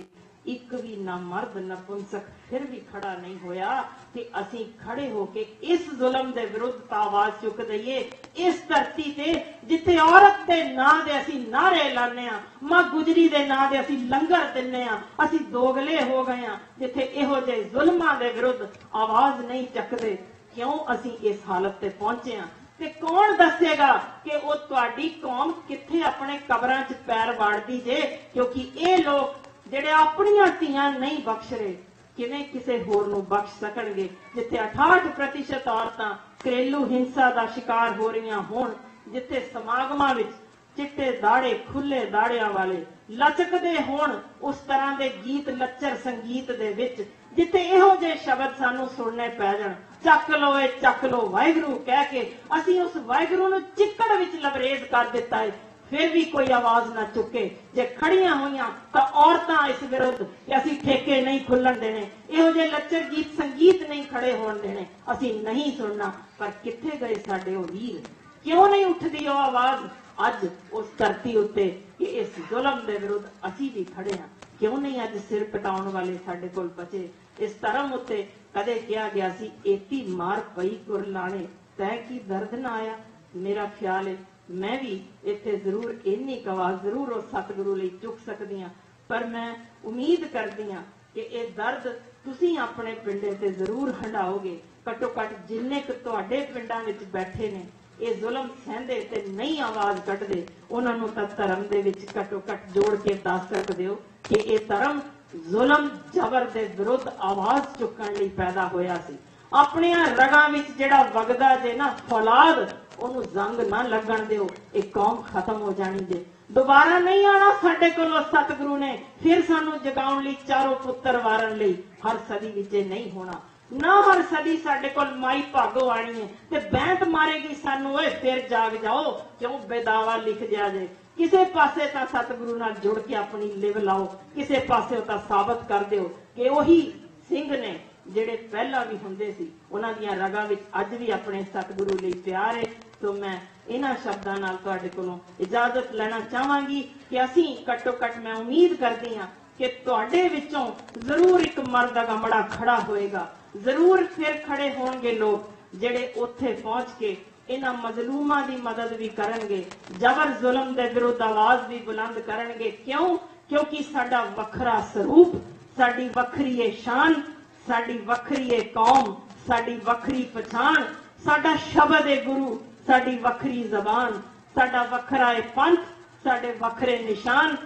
ਇੱਕ ਵੀ ਨਾ ਮਰਦ ਨਪੁੰਸਕ ਫਿਰ ਵੀ ਖੜਾ ਨਹੀਂ ਹੋਇਆ ਕਿ ਅਸੀਂ ਖੜੇ ਹੋ ਕੇ ਇਸ ਜ਼ੁਲਮ ਦੇ ਵਿਰੁੱਧ ਆਵਾਜ਼ ਚੁੱਕ ਦਈਏ। ਇਸ ਧਰਤੀ ਤੇ ਜਿੱਥੇ ਔਰਤ ਦੇ ਨਾਂ ਦੇ ਅਸੀਂ ਨਾਰੇ ਲਾਉਂਦੇ ਆ, ਮਾਂ ਗੁਜਰੀ ਦੇ ਨਾਂ ਦੇ ਅਸੀਂ ਲੰਗਰ ਦਿੰਦੇ ਆ, ਅਸੀਂ ਦੋਗਲੇ ਹੋ ਗਏ ਆ। ਜਿੱਥੇ ਇਹੋ ਜਿਹੇ ਜ਼ੁਲਮਾਂ ਦੇ ਵਿਰੁੱਧ ਆਵਾਜ਼ ਨਹੀਂ ਚੱਕਦੇ, ਕਿਉਂ ਅਸੀਂ ਇਸ ਹਾਲਤ ਤੇ ਪਹੁੰਚੇ ਆ? ਤੇ ਕੌਣ ਦੱਸੇਗਾ ਕਿ ਉਹ ਤੁਹਾਡੀ ਕੌਮ ਕਿੱਥੇ ਆਪਣੇ ਕਬਰਾਂ 'ਚ ਪੈਰ ਵਾੜਦੀ ਜੇ? ਕਿਉਂਕਿ ਇਹ ਲੋਕ ਜਿਹੜੇ ਆਪਣੀਆਂ ਧੀਆਂ ਨਹੀਂ ਬਖਸ਼ ਰਹੇ, ਕਿਵੇਂ ਕਿਸੇ ਹੋਰ ਨੂੰ ਬਖਸ਼ ਸਕਣਗੇ? ਜਿੱਥੇ 68% ਔਰਤਾਂ ਘਰੇਲੂ ਹਿੰਸਾ ਦਾ ਸ਼ਿਕਾਰ ਹੋ ਰਹੀਆਂ ਹੋਣ, ਜਿੱਥੇ ਸਮਾਗਮਾਂ ਵਿੱਚ ਚਿੱਟੇ ਦਾੜੇ, ਖੁੱਲੇ ਦਾੜਿਆਂ ਵਾਲੇ ਲਚਕਦੇ ਹੋਣ ਉਸ ਤਰ੍ਹਾਂ ਦੇ ਗੀਤ, ਲੱਚਰ ਸੰਗੀਤ ਦੇ ਵਿੱਚ, ਜਿੱਥੇ ਇਹੋ ਜਿਹੇ ਸ਼ਬਦ ਸਾਨੂੰ ਸੁਣਨੇ ਪੈ ਜਾਣ, ਚੱਕ ਲਓ ਏ ਚੱਕ ਲਓ ਵਾਹਿਗੁਰੂ ਕਹਿ ਕੇ ਅਸੀਂ ਉਸ ਵਾਹਿਗੁਰੂ ਨੂੰ ਚਿੱਕੜ ਵਿੱਚ ਲਬਰੇਜ਼ ਕਰ ਦਿੱਤਾ ਹੈ। फिर भी कोई आवाज ना चुके। जे खड़ियां हुई तो औरतां इस विरुद्ध कि असी ठेके नहीं खुलन देने, इहो जे लच्चर गीत संगीत नहीं खड़े होण देने, असी नहीं सुनना। पर किथे गए साडे ओ वीर? क्यों नहीं उठदी ओ आवाज अज उस धरती उत्ते कि इस जुल्म दे विरुद्ध असी भी खड़े हां? क्यों नहीं अज सिर कटाउण वाले साडे कोल बचे? इस धर्म उत्ते कदे किहा गया सी, एती मार पई गुर लाणे तै की दर्द ना आया। मेरा ख्याल है मैं भी इत्थे जरूर इन्नी आवाज जरूर उस सतगुरु लई चुक सकदी हां, पर मैं उम्मीद करदी हां कि यह दर्द तुसीं अपने पिंडे ते जरूर हंडाओगे। घट्टो घट जिन्ने क तुहाडे पिंडां विच बैठे ने ये जुल्म सहंदे ते नहीं आवाज कढदे, उन्हां नूं तां धर्म दे विच घट्टो घट जोड़ के दस सकदे हो कि यह धर्म जुल्म जबर दे विरुद्ध आवाज चुकण लई पैदा होया सी। अपने रगां विच जिहड़ा वगदा जे ना फौलाद, ਉਹਨੂੰ जंग ना लगन दिओ, एक कौम खत्म हो जानी जे। दोबारा नहीं आना साडे कोलों सतगुरु ने फिर सानू जगाउण लई चारों पुत्तर वारन लई। हर सदी विच नहीं होना ना, हर सदी साडे कोल माई भागो आनी है ते बैंत मारेगी सानू, ओए फिर जाग जाओ क्यों बेदावा लिख दिया जे। किसे पासे तां सतगुरु नाल जुड़ के अपनी लिव लाओ, किसे पासे तां साबित कर दिओ कि ओही सिंह ने ਜਿਹੜੇ ਪਹਿਲਾਂ ਵੀ ਹੁੰਦੇ ਸੀ, ਉਹਨਾਂ ਦੀਆਂ ਰਗਾਂ ਵਿੱਚ ਅੱਜ ਵੀ ਆਪਣੇ ਸਤਿਗੁਰੂ ਲਈ ਪਿਆਰ ਹੈ। तो मैं इन्हां शब्दां नाल तुहाडे कोलों इजाजत लेना चाहांगी कि असीं घट्टो घट मैं उम्मीद करदी हां कि तुहाडे विचों जरूर एक मर्द अगमड़ा खड़ा होएगा, जरूर फिर खड़े होणगे लोग जिहड़े उत्थे पहुंच के इन्हां मजलूमां दी मदद भी करनगे, जबर जुल्म दे विरुद्ध आवाज भी बुलंद करनगे। क्यों? क्योंकि साडा वखरा स्वरूप, साडी वखरी ए शान, साडी वखरी ए कौम, साडी वखरी पछाण, साडा शब्द ए गुरु, साडी वखरी जबान, साडा वखरा ए पंथ, साडे वखरे निशान।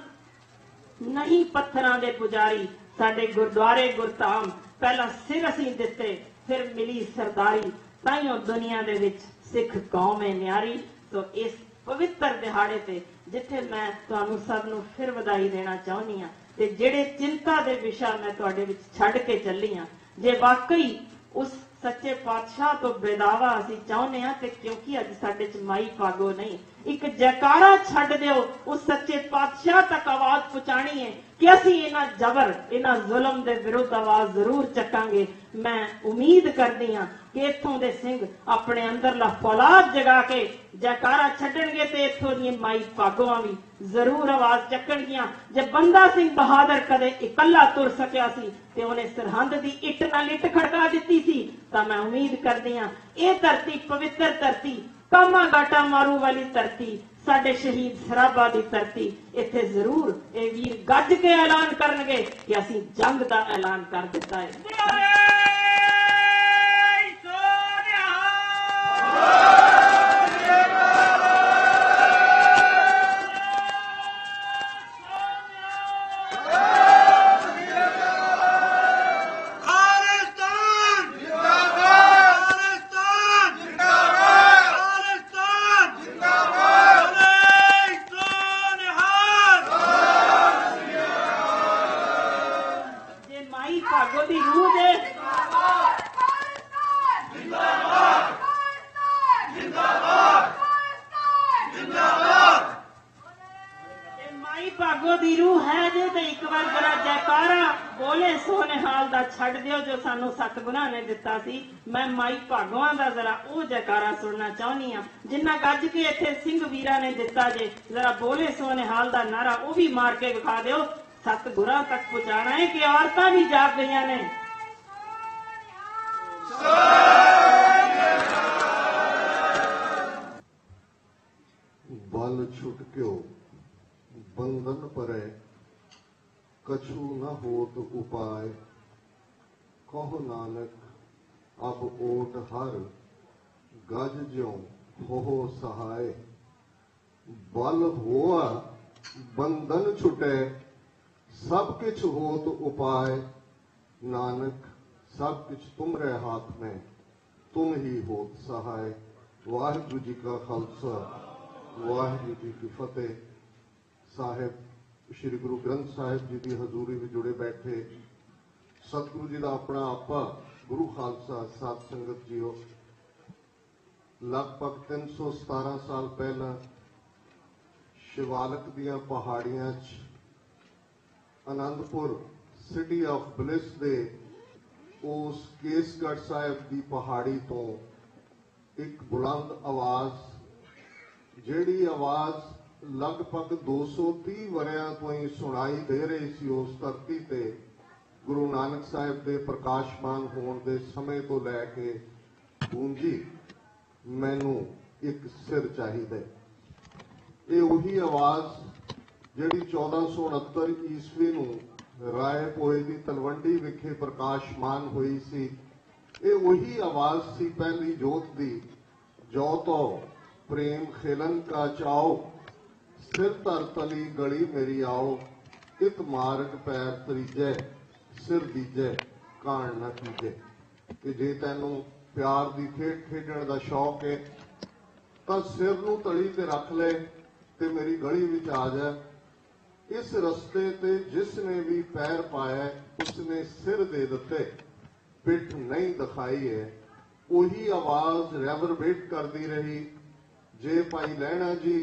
नहीं पत्थरां दे पुजारी साडे गुरुद्वारे गुरधाम, पहला सिर असीं दिते फिर मिली सरदारी, ताइयों दुनिया दे विच सिख कौम है न्यारी। तो इस पवित्र दिहाड़े ते जिथे मैं तुहानू सब नू फिर वधाई देना चाहुंदी हां ते जिहड़े चिंता दे विषय मैं तुहाडे विच छड्ड के चली हां, जे वाकई उस सच्चे पातशाह तो बेदावा असीं चाहुंदे हां ते क्योंकि अज साडे च माई भागो नहीं, एक जयकारा छड्ड दिओ उस सच्चे पातशाह तक आवाज पहुंचानी है कि असीं इन्हां जबर इन्हां जुल्म दे विरुद्ध आवाज जरूर चकांगे। मैं उम्मीद करदी हां कि इत्थों दे सिंह अपने अंदरला फौलाद जगा के जयकारा छड्डणगे ते इत्थों दी माई भागोआं भी जरूर आवाज चकणगियां। जे बंदा सिंह बहादुर कदे इकल्ला तुर सकिया सी ते उहने सरहंद दी इट नाल इट खड़का दित्ती सी, तां मैं उम्मीद करदी हां इह धरती पवित्र धरती, कामा गाटा मारू वाली धरती, साडे शहीद सराबा दी धरती, इत्थे जरूर ए वीर गज के ऐलान करनगे कि असीं जंग दा ऐलान कर दित्ता है। भागो दी रूह है जे ते एक बार जरा जयकारा बोले सोने हाल दा छड़ दियो जो सानू सतगुरां ने दिता सी। मैं माई भागोआं दा जरा ओ जयकारा सुनना चाहनी हां जिन्ना गज के इत्थे सिंह वीरां ने दिता जे। जरा बोले सोने हाल दा नारा ओ भी मार के विखा दियो। सतगुरां तक पहुंचाना है कि औरतां भी जाग गईयां ने। बल छुट क्यों बंधन परै कछु न होत उपाय। कहो नानक अब ओट हर गज ज्यों हो सहाय। बल होआ बंधन छुटै सब किछ होत उपाय। नानक सब किछ तुमरे हाथ में तुम ही होत सहाय। वाहिगुरु जी का खालसा वाहिगुरु जी की फतेह। साहिब श्री गुरु ग्रंथ साहिब जी की हजूरी में जुड़े बैठे सतगुरु जी का अपना आपा गुरु खालसा साध संगत जीओ। लगभग 317 साल पहला शिवालक दियां पहाड़ियां च आनंदपुर सिटी ऑफ ब्लिस दे उस केसगढ़ साहिब की पहाड़ी तो एक बुलंद आवाज जिहड़ी आवाज लगभग 230 वरियां तो ही सुनाई दे रही सी उस धरती ते गुरु नानक साहिब के प्रकाशमान होने के समय तो लैके गूंजी मैनू एक सिर चाहिए। ये उही आवाज जिहड़ी 1469 ईस्वी नूं राय पोए की तलवंडी विखे प्रकाशमान हुई सी। ये उही आवाज सी पहली जोत दी, जो तो प्रेम खिलन का चाओ, सिर धर तली गली मेरी आओ, इत मार्ग पैर तरीजै, सिर दीजै कान न कीजै। कि जे तैनूं प्यार की खेड खेडण का शौक है तो सिर नूं तली ते रख ले ते मेरी गली विच आ जा। इस रस्ते ते जिसने भी पैर पाया उसने सिर दे दिते, पिठ नहीं दिखाई है। वही आवाज रेवरबेट करती रही। जे भाई लहणा जी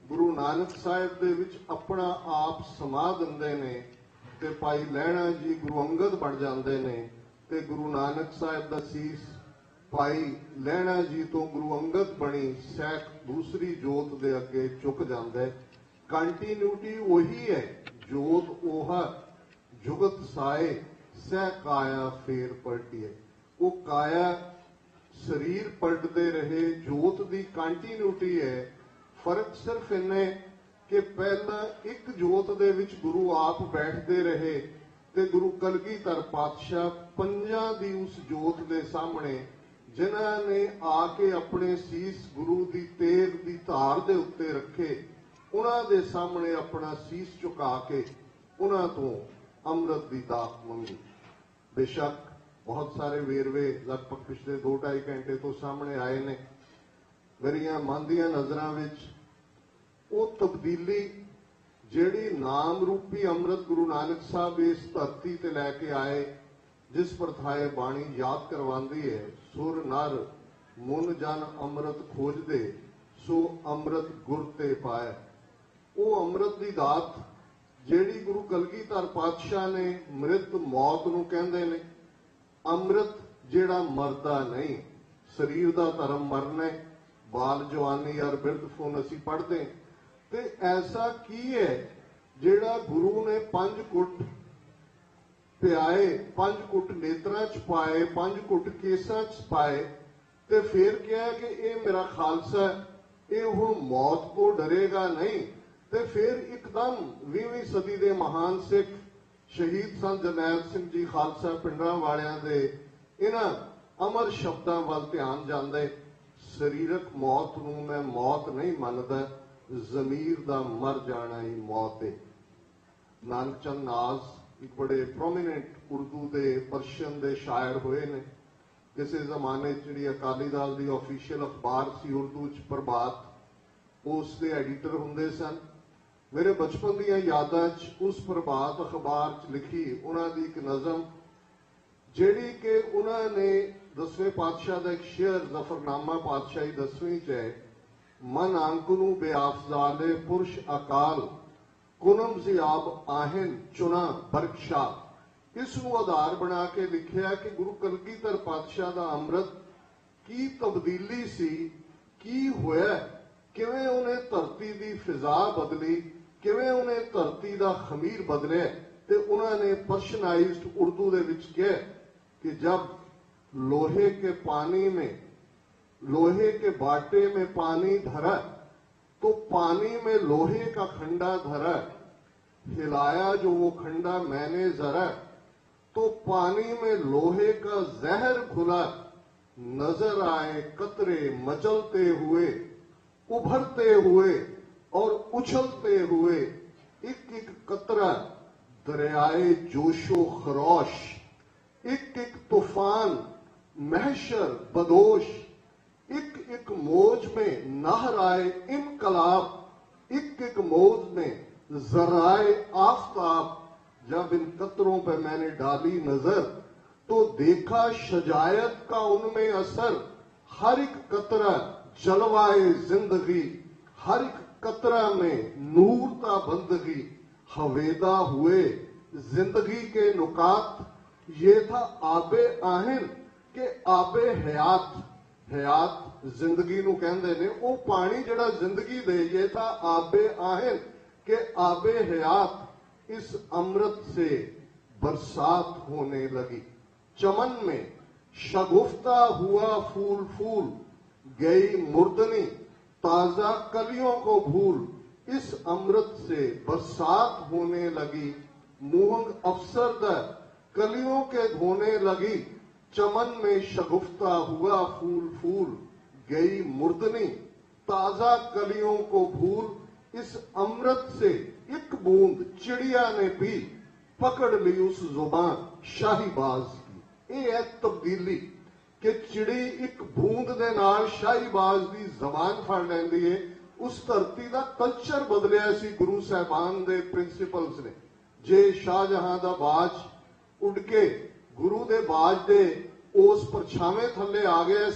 गुरु नानक साहिब दे विच अपना आप समा दिंदे ने ते भाई लहणा जी गुरु अंगद बन जाते ने ते गुरु नानक साहिब दा सीस भाई लहणा जी तो गुरु अंगद बनी सैक दूसरी जोत दे अगे झुक जाता है। कंटीन्यूटी वही है, जोत ओहा जुगत साए सह काया फेर पलटी है। वो काया शरीर पलटते रहे, जोत की कंटीन्यूटी है। फर्क सिर्फ इन्ने कि पहला एक जोत दे विच गुरु आप बैठते रहे ते गुरु कलगीधर पातशाह पंजां दी उस जोत दे सामने जिन्हां ने आके अपने सीस गुरु दी तेग दी धार दे उत्ते रखे, उन्हां दे सामने अपना सीस झुका के उन्हां तो अमृत दी दात मंगी। बेशक बहुत सारे वेरवे लगभग पिछले 2-2.5 घंटे तो सामने आए ने। मेरियां मन दियां नज़रां विच वो तब्दीली जिहड़ी नाम रूपी अमृत गुरु नानक साहब इस धरती ते लैके आए, जिस प्रथाए बाणी याद करवांदी है, सुर नर मुन जन अमृत खोजदे सो अमृत गुर ते पाए। वो अमृत दी दात जिहड़ी गुरु कलगीधर पातशाह ने मृत मौत नूं कहंदे ने। अमृत जिहड़ा मरदा नहीं, शरीर दा धर्म मरना है, बाल जवानी और बिरध फून असीं पढ़दे ते ऐसा की है जिहड़ा गुरु ने 5 घुट पियाए, 5 घुट नेत्रां च पाए, 5 घुट केसां च पाए ते फिर कहा कि ये मेरा खालसा ये हुण मौत को डरेगा नहीं। ते फिर एकदम 20वीं सदी के महान सिख शहीद संत जरनैल सिंह जी खालसा पिंडरां वालियां दे इन्हां अमर शब्दां वल ध्यान जांदे। शरीरक मौत नूं मैं मौत नहीं मनदा, जमीर दा मर जाना ही मौत है। नानक चंद नाज एक बड़े प्रोमिनेंट उर्दू दे पर्शियन दे शायर हुए ने। किसी जमाने जिहड़ी अकाली दल दी ऑफिशियल अखबार सी उर्दू च प्रभात, उस दे एडिटर हुंदे सन। मेरे बचपन दीयां यादां च उस प्रभात अखबार च लिखी उन्हां दी एक नज़म जिहड़ी कि उन्हां ने 10वें पातशाह दा एक शेर जफरनामा पातशाही 10वीं च है, मन आंकनू बेआफजाले पुरुष अकाल कुनम जियाब आहेन चुना बरकशा। इसनूं आधार बना के लिखिया कि गुरु कलगीधर पातशाह दा अमृत की तब्दीली सी, की होया, किवें उन्हें धरती दी फिजा बदली, किवें उन्हें धरती दा खमीर बदलिया। ते उन्होंने पर्शनाइज्ड उर्दू दे विच कहा कि जब लोहे के पानी में, लोहे के बाटे में पानी धरा तो पानी में लोहे का खंडा धरा, हिलाया जो वो खंडा मैंने जरा तो पानी में लोहे का जहर खुला, नजर आए कतरे मचलते हुए, उभरते हुए और उछलते हुए, एक एक कतरा दरियाए जोशो खरोश, एक एक तूफान महशर बदोश, एक एक मौज में नहर आए इनकलाब, एक एक मौज में जराए आफताब। जब इन कतरों पर मैंने डाली नजर तो देखा शजायत का उनमें असर, हर एक कतरा जलवाए जिंदगी, हर एक कतरा में नूर ता बंदगी हवेदा हुए जिंदगी के नुकात ये था आबे आहिन के आबे हयात हयात जिंदगी नूं कहंदे ने वो पानी जिहड़ा जिंदगी दे ये था आबे आहिन के आबे हयात इस अमृत से बरसात होने लगी चमन में शगुफ्ता हुआ फूल फूल गई मुर्दनी ताजा कलियों को भूल इस अमृत से बरसात होने लगी मूंग अफसरदा कलियों के धोने लगी चमन में शगुफ्ता हुआ फूल फूल गई मुर्दनी ताजा कलियों को भूल इस अमृत से एक बूंद चिड़िया ने पी पकड़ ली उस जुबान शाहीबाज की ये है तब्दीली कि चिड़ी एक बूंद दे नाल शाहीबाज की जबान फड़ लैंदी है उस धरती का कल्चर बदलिया सी गुरु साहबान दे प्रिंसिपल्स ने जे शाहजहां दा बाज उड़ के गुरु दे बाज दे उस परछावे थले आ गया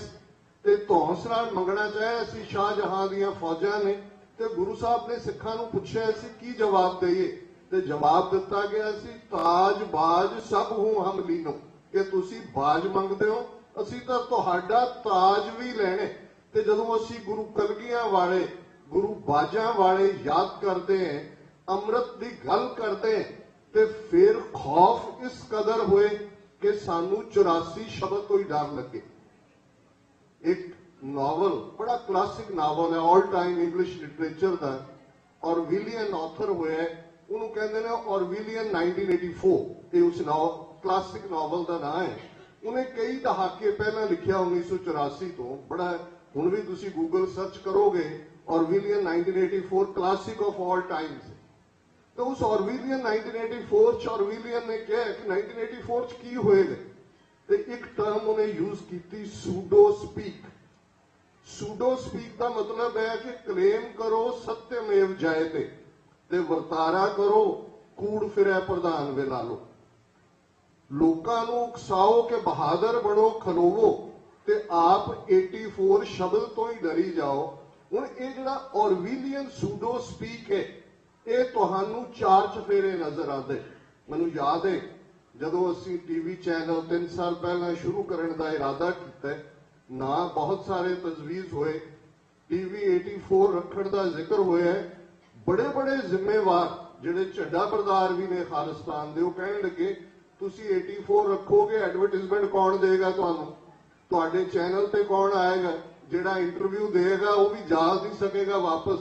ते धौंस नाल मंगना चाहे सी शाहजहां दियां फौजां ने ते गुरु साहब ने सिखां नूं पुछया सी की जवाब दईए ते जवाब दिता गया सी ताज बाज सब हूं हम लीनो कि तुसी बाज मंगदे हो ਅਸੀਂ ਤਾਂ ਤੁਹਾਡਾ ਤਾਜ ਵੀ ਲੈਣੇ ਤੇ ਜਦੋਂ ਅਸੀਂ ਗੁਰੂ ਕਲਗੀਆਂ ਵਾਲੇ ਗੁਰੂ ਬਾਜਾਂ ਵਾਲੇ ਯਾਦ ਕਰਦੇ ਹਾਂ ਅੰਮ੍ਰਿਤ ਦੀ ਗੱਲ ਕਰਦੇ ਤੇ ਫਿਰ ਖੌਫ ਇਸ ਕਦਰ ਹੋਏ ਕਿ ਸਾਨੂੰ 84 ਸ਼ਬਦ ਤੋਂ ਹੀ ਡਰ ਲੱਗੇ ਇੱਕ ਨਾਵਲ ਬੜਾ ਕਲਾਸਿਕ ਨਾਵਲ ਹੈ ਆਲ ਟਾਈਮ ਇੰਗਲਿਸ਼ ਲਿਟਰੇਚਰ ਦਾ ਔਰਵਿਲੀਅਨ ਆਥਰ ਹੋਇਆ ਉਹਨੂੰ ਕਹਿੰਦੇ ਨੇ ਔਰਵਿਲੀਅਨ 1984 ਇਹ ਉਸ ਕਲਾਸਿਕ ਨਾਵਲ ਦਾ ਨਾਮ ਹੈ उन्हें कई दहाके पहला लिखा 1984 तो बड़ा हुण भी तुसी गूगल सर्च करोगे ऑरविलियन 1984 क्लासिक ऑफ ऑल टाइम्स तो उस ऑरविलियन 1984 च ऑरविलियन ने कहा कि 1984 च की होएगा ते एक टर्म उन्हें यूज की सूडो स्पीक का मतलब है कि क्लेम करो सत्यमेव जयते ते वर्तारा करो कूड़ फिरै प्रधान वे ला लो लोकां नूं उकसाओ कि बहादुर बनो खलोवो ते आप 84 शब्द तो ही डरी जाओ हुण ये जिहड़ा ऑरविलियन सूडो स्पीक है ये तुहानूं चार चफेरे नजर आते मैनूं याद है जदों असीं टीवी चैनल 3 साल पहला शुरू करने का इरादा किया ना बहुत सारे तजवीज़ होए टीवी 84 रखण का जिक्र होया बड़े बड़े जिम्मेवार जिहड़े झंडा बरदार भी ने खालिस्तान दे ओह कहण लगे ਤੁਸੀਂ 84 ਰੱਖੋਗੇ ਐਡਵਰਟਾਈਜ਼ਮੈਂਟ ਕੌਣ ਦੇਗਾ ਤੁਹਾਨੂੰ ਤੁਹਾਡੇ ਚੈਨਲ ਤੇ ਕੌਣ ਆਏਗਾ ਜਿਹੜਾ ਇੰਟਰਵਿਊ ਦੇਗਾ ਉਹ ਵੀ ਜਾ ਨਹੀਂ ਸਕੇਗਾ ਵਾਪਸ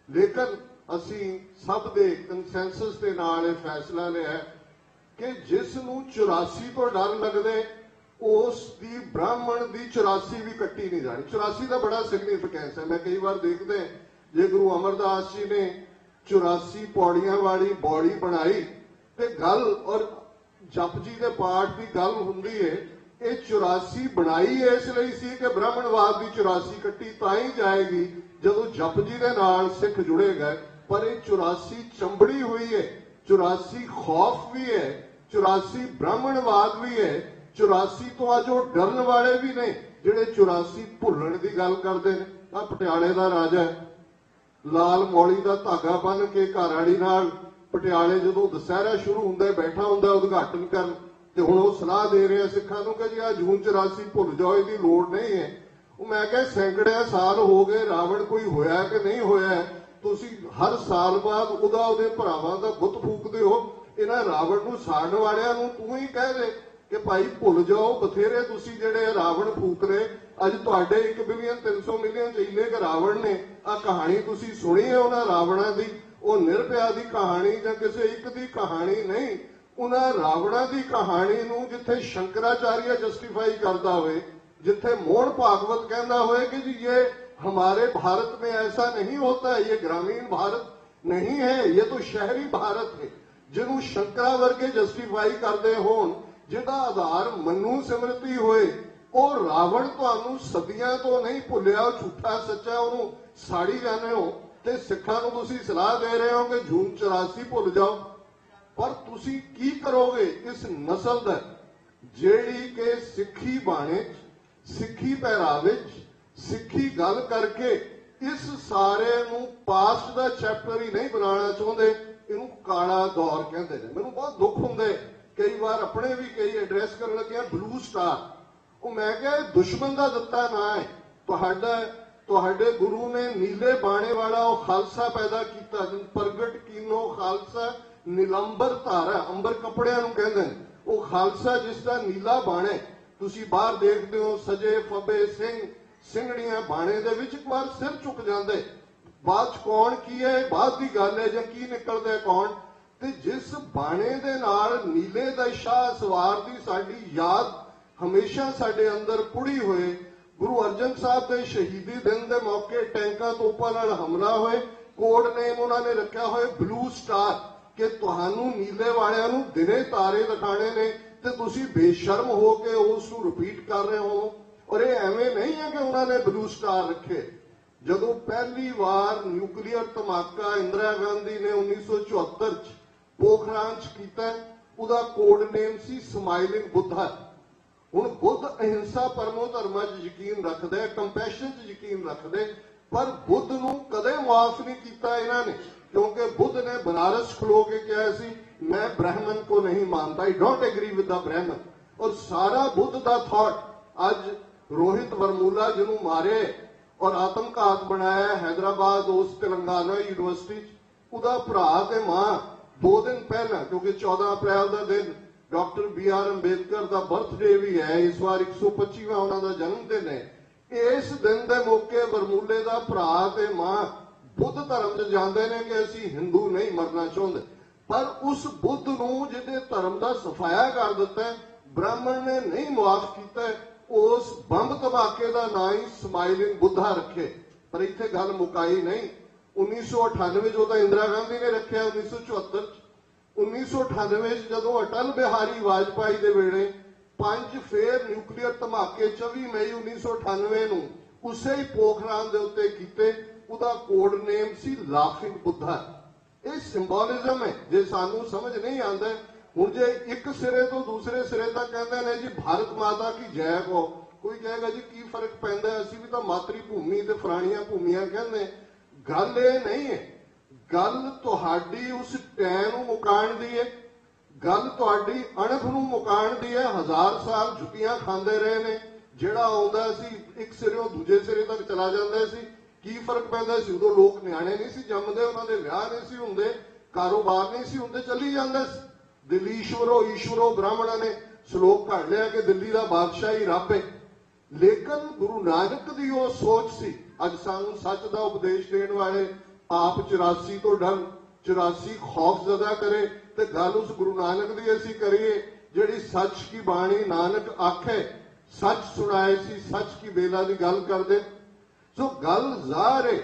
ਲੇਕਿਨ ਅਸੀਂ ਸਭ ਦੇ ਕੰਸੈਂਸਸ ਦੇ ਨਾਲ ਇਹ ਫੈਸਲਾ ਲਿਆ ਕਿ ਜਿਸ ਨੂੰ 84 ਤੋਂ ਡਰ ਲੱਗਦੇ ਉਸ ਦੀ ਬ੍ਰਾਹਮਣ ਦੀ 84 ਵੀ ਕੱਟੀ ਨਹੀਂ ਜਾਣੀ 84 ਦਾ ਬੜਾ ਸਿਗਨੀਫੀਕੈਂਸ ਹੈ ਮੈਂ ਕਈ ਵਾਰ ਦੇਖਦੇ ਜੇ ਗੁਰੂ ਅਮਰਦਾਸ ਜੀ ਨੇ 84 ਪੌੜੀਆਂ ਵਾਲੀ ਬੌੜੀ ਬਣਾਈ ਤੇ ਗੱਲ ਔਰ जप जी के पाठ की गल हुंदी है ये 84 बनाई इस लई सी कि ब्राह्मणवाद की 84 कट्टी ताई जाएगी जदों जप जी के नाल सिख जुड़ेगा पर ये 84 चंबड़ी हुई है 84 खौफ भी है 84 ब्राह्मणवाद भी है 84 तो अज वो डरन वाले भी ने जिहड़े 84 भुल्लण की गल करते हैं आ पटियाले का राजा लाल मौली का धागा बन के घरवाली नाल पटियाले जो दशहरा शुरू होंगे बैठा होंगे उद्घाटन कर ते हुण ओह सलाह दे रहे सिखां नूं कि जी आ जून 84 भुल जाओ इसकी लोड़ नहीं है वो मैं कहा सैकड़ियां साल हो गए रावण कोई होया कि नहीं होया तुसीं हर साल बाद उहदे भरावां दा बुत फूकदे हो इन्हां रावण नूं साड़न वालियां नूं तूं ही कह दे कि भाई भुल जाओ बथेरे तुसीं जिहड़े रावण फूक रहे अज तुहाडे 1 बिलियन 300 मिलियन च इन्ने क रावण ने आ कहानी तुसीं सुणी है उन्हां रावणां दी ਉਹ ਨਿਰਭਇਆ ਦੀ ਕਹਾਣੀ ਜਾਂ ਕਿਸੇ ਇੱਕ ਦੀ ਕਹਾਣੀ ਨਹੀਂ ਉਹਨਾਂ ਰਾਵਣਾ ਦੀ ਕਹਾਣੀ ਨੂੰ ਜਿੱਥੇ ਸ਼ੰਕਰਾਚਾਰੀਆ ਜਸਟੀਫਾਈ ਕਰਦਾ ਹੋਵੇ जिथे मोहन भागवत कहना होए कि जी ये हमारे भारत में ऐसा नहीं होता है, ये ग्रामीण भारत नहीं है, ये तो शहरी भारत है। जिन्हों शंकरा वर्गे जस्टिफाई करते होण जिहदा आधार मनु सिमरती होए और रावण तुहानूं सदियां तो नहीं भुलिया, झूठा सच्चा उहनूं साड़ी जाने हो ते सिखां नूं तुसीं सलाह दे रहे हो कि जून 84 भुल जाओ। पर तुसीं की करोगे इस नस्ल दा ਜਿਹੜੀ कि सिखी बाणे सिखी पहरावे सिखी गल करके ਇਸ ਸਾਰੇ ਨੂੰ ਪਾਸਟ ਦਾ ਚੈਪਟਰ ਹੀ ਨਹੀਂ ਬਣਾਉਣਾ ਚਾਹੁੰਦੇ, ਇਹਨੂੰ ਕਾਲਾ ਦੌਰ ਕਹਿੰਦੇ ਨੇ। ਮੈਨੂੰ ਬਹੁਤ ਦੁੱਖ ਹੁੰਦੇ ਕਈ ਵਾਰ ਆਪਣੇ ਵੀ ਕਈ ਐਡਰੈਸ ਕਰਨ ਲੱਗਿਆ ਬਲੂ ਸਟਾਰ, ਉਹ ਮੈਂ ਕਿਹਾ ਇਹ ਦੁਸ਼ਮਣ ਦਾ ਦਿੱਤਾ ਨਾਂ ਹੈ। ਤੁਹਾਡੇ ਗੁਰੂ ਨੇ ਨੀਲੇ ਬਾਣੇ ਵਾਲਾ ਉਹ ਖਾਲਸਾ ਪੈਦਾ ਕੀਤਾ, ਪ੍ਰਗਟ ਕੀਨੋ ਖਾਲਸਾ ਨਿਲੰਬਰ ਧਾਰਾ, ਅੰਬਰ ਕੱਪੜਿਆਂ ਨੂੰ ਕਹਿੰਦੇ ਨੇ। ਉਹ ਖਾਲਸਾ ਜਿਸ ਦਾ ਨੀਲਾ ਬਾਣੇ, ਤੁਸੀਂ ਬਾਹਰ ਦੇਖਦੇ ਹੋ ਸਜੇ ਫੱਬੇ ਸਿੰਘ ਸਿੰਘਣੀਆਂ ਬਾਣੇ ਦੇ ਵਿੱਚ ਇੱਕ ਵਾਰ ਸਿਰ ਝੁਕ ਜਾਂਦੇ। ਬਾਅਦ ਚ ਕੌਣ ਕੀ ਹੈ ਬਾਅਦ ਦੀ ਗੱਲ ਹੈ, ਜਾਂ ਕੀ ਨਿਕਲਦਾ ਕੌਣ। ਤੇ ਜਿਸ ਬਾਣੇ ਦੇ ਨਾਲ ਨੀਲੇ ਦਾ ਸ਼ਾਹ ਸਵਾਰ ਦੀ ਸਾਡੀ ਯਾਦ ਹਮੇਸ਼ਾ ਸਾਡੇ ਅੰਦਰ ਪੁੜੀ ਹੋਏ। ਗੁਰੂ ਅਰਜਨ ਸਾਹਿਬ ਦੇ ਸ਼ਹੀਦੀ ਦਿਨ ਦੇ ਮੌਕੇ ਟੈਂਕਾਂ ਤੋਪਾਂ ਨਾਲ ਹਮਲਾ ਹੋਏ, ਕੋਡ ਨੇਮ ਉਹਨਾਂ ਨੇ ਰੱਖਿਆ ਹੋਇਆ ਬਲੂ ਸਟਾਰ, ਕਿ ਤੁਹਾਨੂੰ ਨੀਲੇ ਵਾਲਿਆਂ ਨੂੰ ਦਿਨੇ ਤਾਰੇ ਦਿਖਾਣੇ ਨੇ ਤੇ ਤੁਸੀਂ ਬੇਸ਼ਰਮ ਹੋ ਕੇ ਉਸ ਨੂੰ ਰਿਪੀਟ ਕਰ ਰਹੇ ਹੋ। ਔਰ ਇਹ ਐਵੇਂ ਨਹੀਂ ਹੈ ਕਿ ਉਹਨਾਂ ਨੇ ਬਲੂ ਸਟਾਰ ਰੱਖੇ। ਜਦੋਂ ਪਹਿਲੀ ਵਾਰ ਨਿਊਕਲੀਅਰ ਧਮਾਕਾ ਇੰਦਰਾ ਗਾਂਧੀ ਨੇ 1974 ਚ ਪੋਖਰਾਨ ਚ ਕੀਤਾ, ਉਹਦਾ ਕੋਡ ਨੇਮ ਸੀ ਸਮਾਈਲਿੰਗ ਬੁੱਧਾ। ਹੁਣ ਬੁੱਧ ਅਹਿੰਸਾ ਪਰਮੋ ਧਰਮਾਂ 'ਚ ਯਕੀਨ ਰੱਖਦੇ, ਕੰਪੈਸ਼ਨ 'ਚ ਯਕੀਨ ਰੱਖਦੇ, ਪਰ ਬੁੱਧ ਨੂੰ ਕਦੇ ਮਾਫ ਨਹੀਂ ਕੀਤਾ ਇਹਨਾਂ ਨੇ, ਕਿਉਂਕਿ ਬੁੱਧ ਨੇ ਬਨਾਰਸ ਖਲੋ ਕੇ ਕਿਹਾ ਸੀ ਮੈਂ ਬ੍ਰਾਹਮਣ ਕੋ ਨਹੀਂ ਮਾਨਤਾ, I don't agri with the ਬ੍ਰਾਹਮਣ। ਔਰ ਸਾਰਾ ਬੁੱਧ ਦਾ ਥਾਟ ਅੱਜ ਰੋਹਿਤ ਵਰਮੂਲਾ ਜਿਹਨੂੰ ਮਾਰੇ ਔਰ ਆਤਮਘਾਤ ਬਣਾਇਆ ਹੈਦਰਾਬਾਦ ਉਸ ਤੇਲੰਗਾਨਾ ਯੂਨੀਵਰਸਿਟੀ 'ਚ, ਉਹਦਾ ਭਰਾ ਤੇ ਮਾਂ 2 ਦਿਨ ਪਹਿਲਾਂ, ਕਿਉਂਕਿ 14 ਅਪ੍ਰੈਲ ਦਾ ਦਿਨ ਡਾਕਟਰ BR ਅੰਬੇਦਕਰ ਦਾ ਬਰਥਡੇ ਵੀ ਹੈ, ਇਸ ਵਾਰ 125ਵਾਂ ਉਹਨਾਂ ਦਾ ਜਨਮ ਦਿਨ ਹੈ। ਇਸ ਦਿਨ ਦੇ ਮੌਕੇ ਵਰਮੂਲੇ ਦਾ ਭਰਾ ਤੇ ਮਾਂ ਬੁੱਧ ਧਰਮ 'ਚ ਜਾਂਦੇ ਨੇ ਕਿ ਅਸੀਂ ਹਿੰਦੂ ਨਹੀਂ ਮਰਨਾ ਚਾਹੁੰਦੇ, ਪਰ ਉਸ ਬੁੱਧ ਨੂੰ ਜਿਹਦੇ ਧਰਮ ਦਾ ਸਫਾਇਆ ਕਰ ਦਿੱਤਾ ਬ੍ਰਾਹਮਣ ਨੇ ਨਹੀਂ ਮੁਆਫ ਕੀਤਾ, ਉਸ ਬੰਬ ਧਮਾਕੇ ਦਾ ਨਾਂ ਹੀ ਸਮਾਈਲਿੰਗ ਬੁੱਧਾ ਰੱਖੇ। ਪਰ ਇੱਥੇ ਗੱਲ ਮੁਕਾਈ ਨਹੀਂ। 1998 ਚ ਉਹਦਾ ਇੰਦਰਾ ਗਾਂਧੀ ਨੇ ਰੱਖਿਆ, 1974 ਚ 1998 ਚ ਜਦੋਂ ਅਟਲ ਬਿਹਾਰੀ ਵਾਜਪਾਈ ਦੇ ਵੇਲੇ 5 ਫੇਰ ਨਿਊਕਲੀਅਰ ਧਮਾਕੇ 24 ਮਈ 1998 ਨੂੰ ਉਸੇ ਹੀ ਪੋਖਰਾਨ ਦੇ ਉੱਤੇ ਕੀਤੇ, ਉਹਦਾ ਕੋਡ ਨੇਮ ਸੀ ਲਾਫਿੰਗ ਬੁੱਧਾ। ਇਹ ਸਿੰਬੋਲਿਜ਼ਮ ਹੈ। ਜੇ ਸਾਨੂੰ ਸਮਝ ਨਹੀਂ ਆਉਂਦਾ, ਹੁਣ ਜੇ ਇੱਕ ਸਿਰੇ ਤੋਂ ਦੂਸਰੇ ਸਿਰੇ ਤੱਕ ਕਹਿੰਦੇ ਨੇ ਜੀ ਭਾਰਤ ਮਾਤਾ ਕੀ ਜੈ ਕੋ, ਕੋਈ ਕਹੇਗਾ ਜੀ ਕੀ ਫਰਕ ਪੈਂਦਾ, ਅਸੀਂ ਵੀ ਤਾਂ ਮਾਤਰੀ ਭੂਮੀ ਤੇ ਫਰਾਣੀਆਂ ਭੂਮੀਆਂ ਕਹਿੰਦੇ। ਗੱਲ ਇਹ ਨਹੀਂ ਹੈ, ਗੱਲ ਤੁਹਾਡੀ ਉਸ ਟੈਂ ਨੂੰ ਮੁਕਾਉਣ ਦੀ ਹੈ, ਗੱਲ ਤੁਹਾਡੀ ਅਣਖ ਨੂੰ ਮੁਕਾਉਣ ਦੀ ਹੈ। 1000 ਸਾਲ ਜੁੱਤੀਆਂ ਖਾਂਦੇ ਰਹੇ ਨੇ, ਜਿਹੜਾ ਆਉਂਦਾ ਸੀ ਇੱਕ ਸਿਰੋਂ ਦੂਜੇ ਸਿਰੇ ਤੱਕ ਚਲਾ ਜਾਂਦਾ ਸੀ। ਕੀ ਫਰਕ ਪੈਂਦਾ ਸੀ? ਉਦੋਂ ਲੋਕ ਨਿਆਣੇ ਨਹੀਂ ਸੀ ਜੰਮਦੇ, ਉਹਨਾਂ ਦੇ ਵਿਆਹ ਨਹੀਂ ਸੀ ਹੁੰਦੇ, ਕਾਰੋਬਾਰ ਨਹੀਂ ਸੀ ਹੁੰਦੇ, ਚੱਲੀ ਜਾਂਦਾ ਸੀ। ਦਿੱਲੀ ਈਸ਼ਵਰੋ ਬ੍ਰਾਹਮਣਾਂ ਨੇ ਸ਼ਲੋਕ ਘੜ ਲਿਆ ਕਿ ਦਿੱਲੀ ਦਾ ਬਾਦਸ਼ਾਹ ਹੀ ਰੱਬ ਹੈ। ਲੇਕਿਨ ਗੁਰੂ ਨਾਨਕ ਦੀ ਉਹ ਸੋਚ ਸੀ। ਅੱਜ ਸਾਨੂੰ ਸੱਚ ਦਾ ਉਪਦੇਸ਼ ਦੇਣ ਵਾਲੇ ਆਪ 84 ਤੋਂ ਡਰ 84 ਖੌਫ ਜ਼ਦਾ ਕਰੇ, ਤੇ ਗੱਲ ਉਸ ਗੁਰੂ ਨਾਨਕ ਦੀ ਅਸੀਂ ਕਰੀਏ ਜਿਹੜੀ ਸੱਚ ਕੀ ਬਾਣੀ ਨਾਨਕ ਆਖੇ, ਸੱਚ ਸੁਣਾਏ ਸੀ, ਸੱਚ ਕੀ ਬੇਲਾ ਦੀ ਗੱਲ ਕਰਦੇ। ਸੋ ਗੱਲ ਜ਼ਾਹਰ ਹੈ,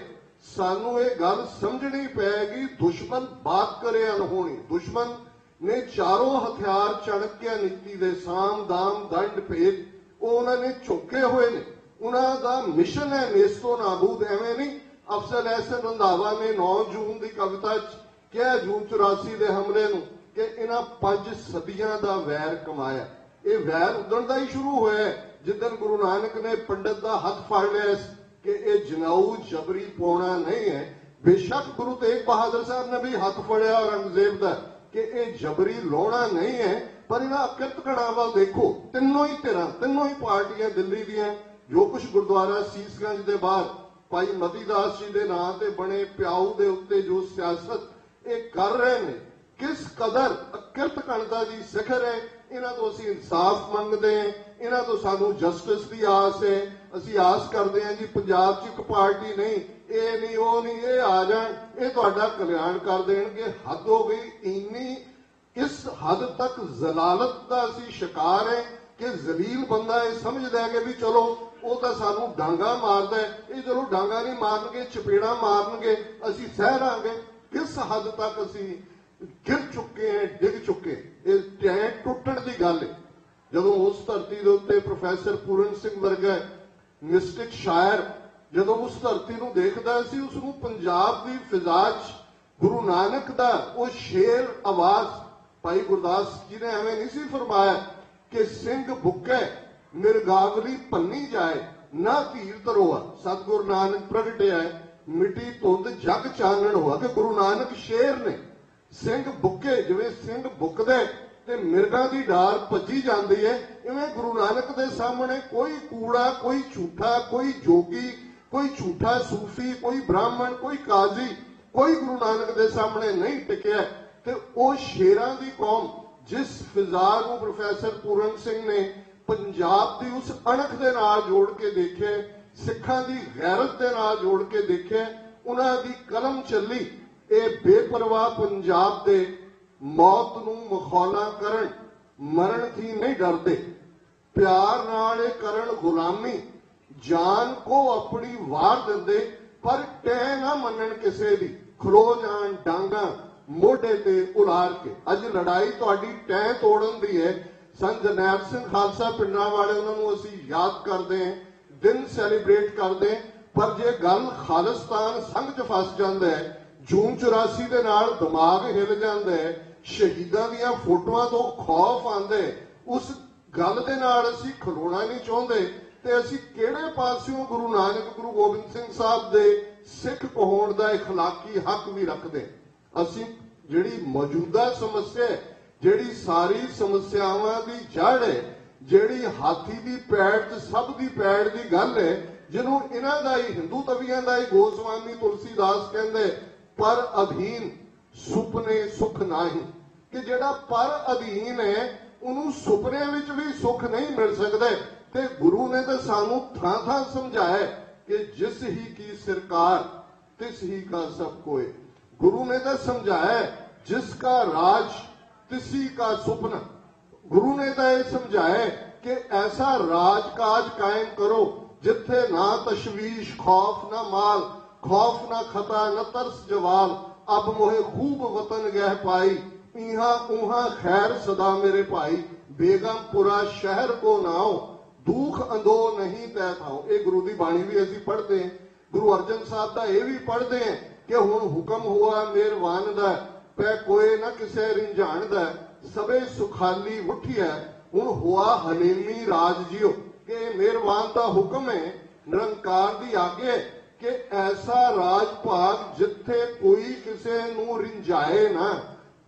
ਸਾਨੂੰ ਇਹ ਗੱਲ ਸਮਝਣੀ ਪਏਗੀ ਦੁਸ਼ਮਣ ਬਾਤ ਕਰੇ ਅਨਹੋਣੀ। ਦੁਸ਼ਮਣ ਨੇ ਚਾਰੋਂ ਹਥਿਆਰ ਚਾਣਕਿਆ ਨੀਤੀ ਦੇ ਸਾਮ ਦਾਮ ਦੰਡ ਭੇਦ ਉਹ ਉਹਨਾਂ ਨੇ ਝੋਕੇ ਹੋਏ ਨੇ। ਉਹਨਾਂ ਦਾ ਮਿਸ਼ਨ ਹੈ ਨੇਸਤੋ ਨਾਬੂਦ। ਐਵੇਂ ਨਹੀਂ ਅਫਜ਼ਲ ਅਹਿਸਨ ਰੰਧਾਵਾ ਨੇ 9 ਜੂਨ ਦੀ ਕਵਿਤਾ 'ਚ ਕਿਹਾ ਜੂਨ 84 ਦੇ ਹਮਲੇ ਨੂੰ ਕਿ ਇਹਨਾਂ 5 ਸਦੀਆਂ ਦਾ ਵੈਰ ਕਮਾਇਆ। ਇਹ ਵੈਰ ਉਦਣ ਦਾ ਹੀ ਸ਼ੁਰੂ ਹੋਇਆ ਜਿੱਦਣ ਗੁਰੂ ਨਾਨਕ ਨੇ ਪੰਡਤ ਦਾ ਹੱਥ ਫੜ ਲਿਆ ਕਿ ਇਹ ਜਨਾਊ ਜਬਰੀ ਪਾਉਣਾ ਨਹੀਂ ਹੈ। ਬੇਸ਼ੱਕ ਗੁਰੂ ਤੇਗ ਬਹਾਦਰ ਸਾਹਿਬ ਨੇ ਵੀ ਹੱਥ ਫੜਿਆ ਔਰੰਗਜ਼ੇਬ ਦਾ ਕਿ ਇਹ ਜਬਰੀ ਲਾਉਣਾ ਨਹੀਂ ਹੈ, ਪਰ ਇਹਨਾਂ ਅਕਿਰਤ ਕਣਾ ਵੱਲ ਦੇਖੋ। ਤਿੰਨੋਂ ਹੀ ਧਿਰਾਂ, ਤਿੰਨੋਂ ਹੀ ਪਾਰਟੀਆਂ ਦਿੱਲੀ ਦੀਆਂ, ਜੋ ਕੁਝ ਗੁਰਦੁਆਰਾ ਸੀਸਗੰਜ ਦੇ ਬਾਹਰ ਭਾਈ ਮਤੀਦਾਸ ਜੀ ਦੇ ਨਾਂ ਤੇ ਬਣੇ ਪਿਆਊ ਦੇ ਉੱਤੇ ਜੋ ਸਿਆਸਤ ਇਹ ਕਰ ਰਹੇ ਨੇ, ਕਿਸ ਕਦਰ ਅਕਿਰਤ ਕਣਤਾ ਦੀ ਸਿਖਰ ਹੈ। ਇਹਨਾਂ ਤੋਂ ਅਸੀਂ ਇਨਸਾਫ ਮੰਗਦੇ ਹਾਂ, ਇਹਨਾਂ ਤੋਂ ਸਾਨੂੰ ਜਸਟਿਸ ਦੀ ਆਸ ਹੈ। ਅਸੀਂ ਆਸ ਕਰਦੇ ਹਾਂ ਜੀ ਪੰਜਾਬ 'ਚ ਇੱਕ ਪਾਰਟੀ ਨਹੀਂ, ਇਹ ਨਹੀਂ ਉਹ ਨਹੀਂ, ਇਹ ਆ ਜਾਣ, ਇਹ ਤੁਹਾਡਾ ਕਲਿਆਣ ਕਰ ਦੇਣਗੇ। ਹੱਦ ਹੋ ਗਈ ਇੰਨੀ, ਇਸ ਹੱਦ ਤੱਕ ਜ਼ਲਾਲਤ ਦਾ ਅਸੀਂ ਸ਼ਿਕਾਰ ਹੈ ਕਿ ਜ਼ਲੀਲ ਬੰਦਾ ਇਹ ਸਮਝਦਾ ਹੈ ਕਿ ਵੀ ਚਲੋ ਉਹ ਤਾਂ ਸਾਨੂੰ ਡਾਂਗਾ ਮਾਰਦਾ ਹੈ, ਇਹ ਚਲੋ ਡਾਂਗਾ ਨਹੀਂ ਮਾਰਨਗੇ ਚਪੇੜਾ ਮਾਰਨਗੇ ਅਸੀਂ ਸਹਿ ਰਾਂਗੇ। ਕਿਸ ਹੱਦ ਤੱਕ ਅਸੀਂ ਗਿਰ ਚੁੱਕੇ ਹਾਂ, ਡਿੱਗ ਚੁੱਕੇ। ਇਹ ਟੈਂ ਟੁੱਟਣ ਦੀ ਗੱਲ ਹੈ। ਜਦੋਂ ਉਸ ਧਰਤੀ ਦੇ ਉੱਤੇ ਪ੍ਰੋਫੈਸਰ ਪੂਰਨ ਸਿੰਘ ਵਰਗਾ ਮਿਸਟਿਕ ਸ਼ਾਇਰ ਜਦੋਂ ਉਸ ਧਰਤੀ ਨੂੰ ਦੇਖਦਾ ਸੀ, ਉਸ ਨੂੰ ਪੰਜਾਬ ਦੀ ਫਿਜ਼ਾ 'ਚ ਗੁਰੂ ਨਾਨਕ ਦਾ ਉਹ ਸ਼ੇਰ ਆਵਾਜ਼, ਭਾਈ ਗੁਰਦਾਸ ਜੀ ਨੇ ਐਵੇਂ ਨਹੀਂ ਸੀ ਫਰਮਾਇਆ ਕਿ ਸਿੰਘ ਭੁੱਖੇ ਮਿਰਗਾਵਲੀ ਭੰਨੀ ਜਾਏ ਨਾ ਧੀਰ ਧਰੋਆ। ਸਤਿਗੁਰੂ ਨਾਨਕ ਪ੍ਰਗਟਿਆ ਮਿੱਟੀ ਧੁੰਦ ਜਗ ਚਾਨਣ ਹੋਆ। ਕਿ ਗੁਰੂ ਨਾਨਕ ਸ਼ੇਰ ਨੇ, ਸਿੰਘ ਬੁੱਕੇ, ਜਿਵੇਂ ਸਿੰਘ ਬੁੱਕਦੇ ਤੇ ਮਿਰਗਾਂ ਦੀ ਡਾਰ ਭੱਜੀ ਜਾਂਦੀ ਹੈ, ਇਵੇਂ ਗੁਰੂ ਨਾਨਕ ਦੇ ਸਾਹਮਣੇ ਕੋਈ ਕੂੜਾ, ਕੋਈ ਝੂਠਾ, ਕੋਈ ਜੋਗੀ, ਕੋਈ ਝੂਠਾ ਸੂਫੀ, ਕੋਈ ਬ੍ਰਾਹਮਣ, ਕੋਈ ਕਾਜ਼ੀ, ਕੋਈ ਗੁਰੂ ਨਾਨਕ ਦੇ ਸਾਹਮਣੇ ਨਹੀਂ ਟਿਕਿਆ। ਤੇ ਉਹ ਸ਼ੇਰਾਂ ਦੀ ਕੌਮ, ਜਿਸ ਫਿਜ਼ਾ ਨੂੰ ਪ੍ਰੋਫੈਸਰ ਪੂਰਨ ਸਿੰਘ ਨੇ ਪੰਜਾਬ ਦੀ ਉਸ ਅਣਖ ਦੇ ਨਾਲ ਜੋੜ ਕੇ ਦੇਖਿਆ, ਸਿੱਖਾਂ ਦੀ ਗੈਰਤ ਦੇ ਨਾਲ ਜੋੜ ਕੇ ਦੇਖਿਆ, ਉਹਨਾਂ ਦੀ ਕਲਮ ਚੱਲੀ। ਇਹ ਬੇਪਰਵਾਹ ਪੰਜਾਬ ਦੇ ਮੌਤ ਨੂੰ ਮਖੌਲਾਂ ਕਰਨ, ਮਰਨ ਥੀ ਨਹੀਂ ਡਰਦੇ, ਪਿਆਰ ਨਾਲ ਇਹ ਕਰਨ ਗੁਲਾਮੀ, ਜਾਨ ਕੋ ਆਪਣੀ ਵਾਰ ਦਿੰਦੇ, ਪਰ ਟੈ ਨਾ ਮੰਨਣ ਕਿਸੇ ਦੀ, ਖਲੋ ਜਾਣ ਡਾਂਗਾ ਮੋਢੇ ਤੇ ਉਲਾਰ ਕੇ। ਅੱਜ ਲੜਾਈ ਤੁਹਾਡੀ ਟੈ ਤੋੜਨ ਦੀ ਹੈ। ਸੰਤ ਜਰਨੈਲ ਸਿੰਘ ਖਾਲਸਾ ਪਿੰਡਾਂ ਵਾਲੇ, ਉਹਨਾਂ ਨੂੰ ਅਸੀਂ ਯਾਦ ਕਰਦੇ ਹਾਂ, ਦਿਨ ਸੈਲੀਬ੍ਰੇਟ ਕਰਦੇ ਹਾਂ, ਪਰ ਜੇ ਗੱਲ ਖਾਲਿਸਤਾਨ ਸੰਘ 'ਚ ਫਸ ਜਾਂਦਾ ਹੈ, ਜੂਨ 84 ਦੇ ਨਾਲ ਦਿਮਾਗ ਹਿੱਲ ਜਾਂਦਾ ਹੈ, ਸ਼ਹੀਦਾਂ ਦੀਆਂ ਫੋਟੋਆਂ ਤੋਂ ਖੌਫ ਆਉਂਦਾ ਹੈ, ਉਸ ਗੱਲ ਦੇ ਨਾਲ ਅਸੀਂ ਖਲੋਣਾ ਨਹੀਂ ਚਾਹੁੰਦੇ, ਤੇ ਅਸੀਂ ਕਿਹੜੇ ਪਾਸਿਓਂ ਗੁਰੂ ਨਾਨਕ, ਗੁਰੂ ਗੋਬਿੰਦ ਸਿੰਘ ਸਾਹਿਬ ਦੇ ਸਿੱਖ ਕਹਾਉਣ ਦਾ ਇਖਲਾਕੀ ਹੱਕ ਵੀ ਰੱਖਦੇ। ਅਸੀਂ ਜਿਹੜੀ ਮੌਜੂਦਾ ਸਮੱਸਿਆ, ਜਿਹੜੀ ਸਾਰੀ ਸਮੱਸਿਆਵਾਂ ਦੀ ਜੜ ਹੈ, ਜਿਹੜੀ ਹਾਥੀ ਦੀ ਪੈੜ ਤੇ ਸਭ ਦੀ ਪੈੜ ਦੀ ਗੱਲ ਹੈ, ਜਿਹਨੂੰ ਇਹਨਾਂ ਦਾ ਹੀ, ਹਿੰਦੂ ਤਵੀਆਂ ਦਾ ਹੀ ਗੋਸਵਾਮੀ ਤੁਲਸੀਦਾਸ ਕਹਿੰਦੇ, ਪਰ ਅਧੀਨ ਸੁਪਨੇ ਸੁਖ ਨਹੀਂ। ਕਿ ਜਿਹੜਾ ਪਰ ਅਧੀਨ ਹੈ, ਉਹਨੂੰ ਸੁਪਨੇ ਵਿੱਚ ਵੀ ਸੁਖ ਨਹੀਂ ਮਿਲ ਸਕਦਾ। ਤੇ ਗੁਰੂ ਨੇ ਤਾਂ ਸਾਨੂੰ ਥਾਂ ਥਾਂ ਸਮਝਾਇਆ ਕਿ ਜਿਸ ਹੀ ਕੀ ਸਰਕਾਰ ਤਿਸ ਹੀ ਕਾ ਸਭ ਕੋਏ। गुरु ने तो समझाया जिसका राज तिसी का सुपना। गुरु ने तो यह समझाया कि ऐसा राजकाज कायम करो जिथे ना तशवीश, खौफ ना माल, खौफ ना खता, न तरस जवाल, अब मोहे खूब वतन गह पाई, इहा उहा खैर सदा मेरे भाई, बेगमपुरा शहर को नाओ, दुख अंदो नहीं तय थाओ। ये गुरु की बाणी भी असी पढ़ते हैं, गुरु अर्जन साहब का यह भी पढ़ते हैं कि हुण हुक्म हुआ मेहरबान दा, पै कोई न किसे रिंझाण दा, सबे सुखाली उठिया, हुण हुआ हलीमी राज जियो। कि मेहरबान दा हुक्म है, निरंकार दी आगे कि ऐसा राज भाग जिथे कोई किसे नूं रिंझाए ना,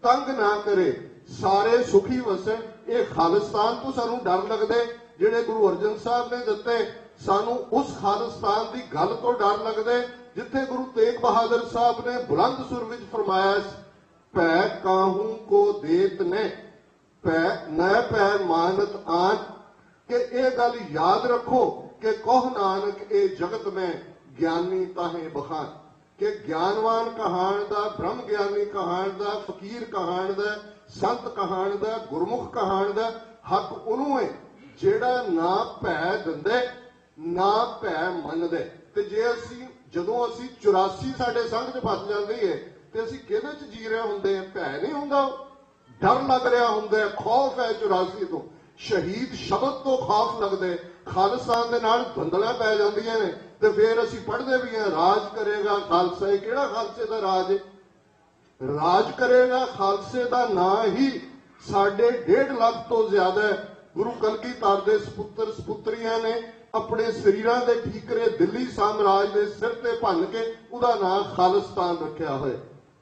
तंग ना करे, सारे सुखी वसन। ये खालिस्तान तो सानू डर लगदे जिहड़े गुरु अर्जन साहब ने दिते, सानू उस खालिस्तान की गल तो डर लगदे जिथे गुरु तेग बहादुर साहब ने बुलंद सुर विच फरमाया, पै काहू को देत ने, पै न पै मानत आन। कि ये गल याद रखो कि कह नानक ए जगत में ज्ञानी ताहे बखान। कि ज्ञानवान कहाण दा, ब्रह्म ज्ञानी कहाण दा, फकीर कहाण दा, संत कहाण दा, गुरमुख कहाण दा हक उन्हों है जेड़ा ना भै दिंदे ना भै मनदे। ते जे असी ਜਦੋਂ ਅਸੀਂ 84 ਸਾਡੇ ਸੰਘ 'ਚ ਫਸ ਜਾਂਦੀ ਹੈ ਤੇ ਅਸੀਂ ਕਿਹਦੇ 'ਚ ਜੀ ਰਹੇ ਹੁੰਦੇ ਆ? ਭੈ ਨਹੀਂ ਹੁੰਦਾ, ਡਰ ਲੱਗ ਰਿਹਾ ਹੁੰਦਾ, ਖੌਫ ਹੈ 84 ਤੋਂ, ਸ਼ਹੀਦ ਸ਼ਬਦ ਤੋਂ ਖੌਫ ਲੱਗਦੇ, ਖਾਲਿਸਤਾਨ ਦੇ ਨਾਲ ਧੰਦਲਾਂ ਪੈ ਜਾਂਦੀਆਂ ਨੇ। ਤੇ ਫਿਰ ਅਸੀਂ ਪੜ੍ਹਦੇ ਵੀ ਹਾਂ, ਰਾਜ ਕਰੇਗਾ ਖਾਲਸਾ। ਇਹ ਕਿਹੜਾ ਖਾਲਸੇ ਦਾ ਰਾਜ ਹੈ? ਰਾਜ ਕਰੇਗਾ ਖਾਲਸੇ ਦਾ ਨਾਂ ਹੀ ਸਾਡੇ 1.5 ਲੱਖ ਤੋਂ ਜ਼ਿਆਦਾ ਗੁਰੂ ਕਲਗੀਧਰ ਦੇ ਸਪੁੱਤਰ ਸਪੁੱਤਰੀਆਂ ਨੇ अपने शरीरां दे ठीकरे दिल्ली साम्राज के सिर ते भन के उहदा नाम खालिस्तान रखा होया।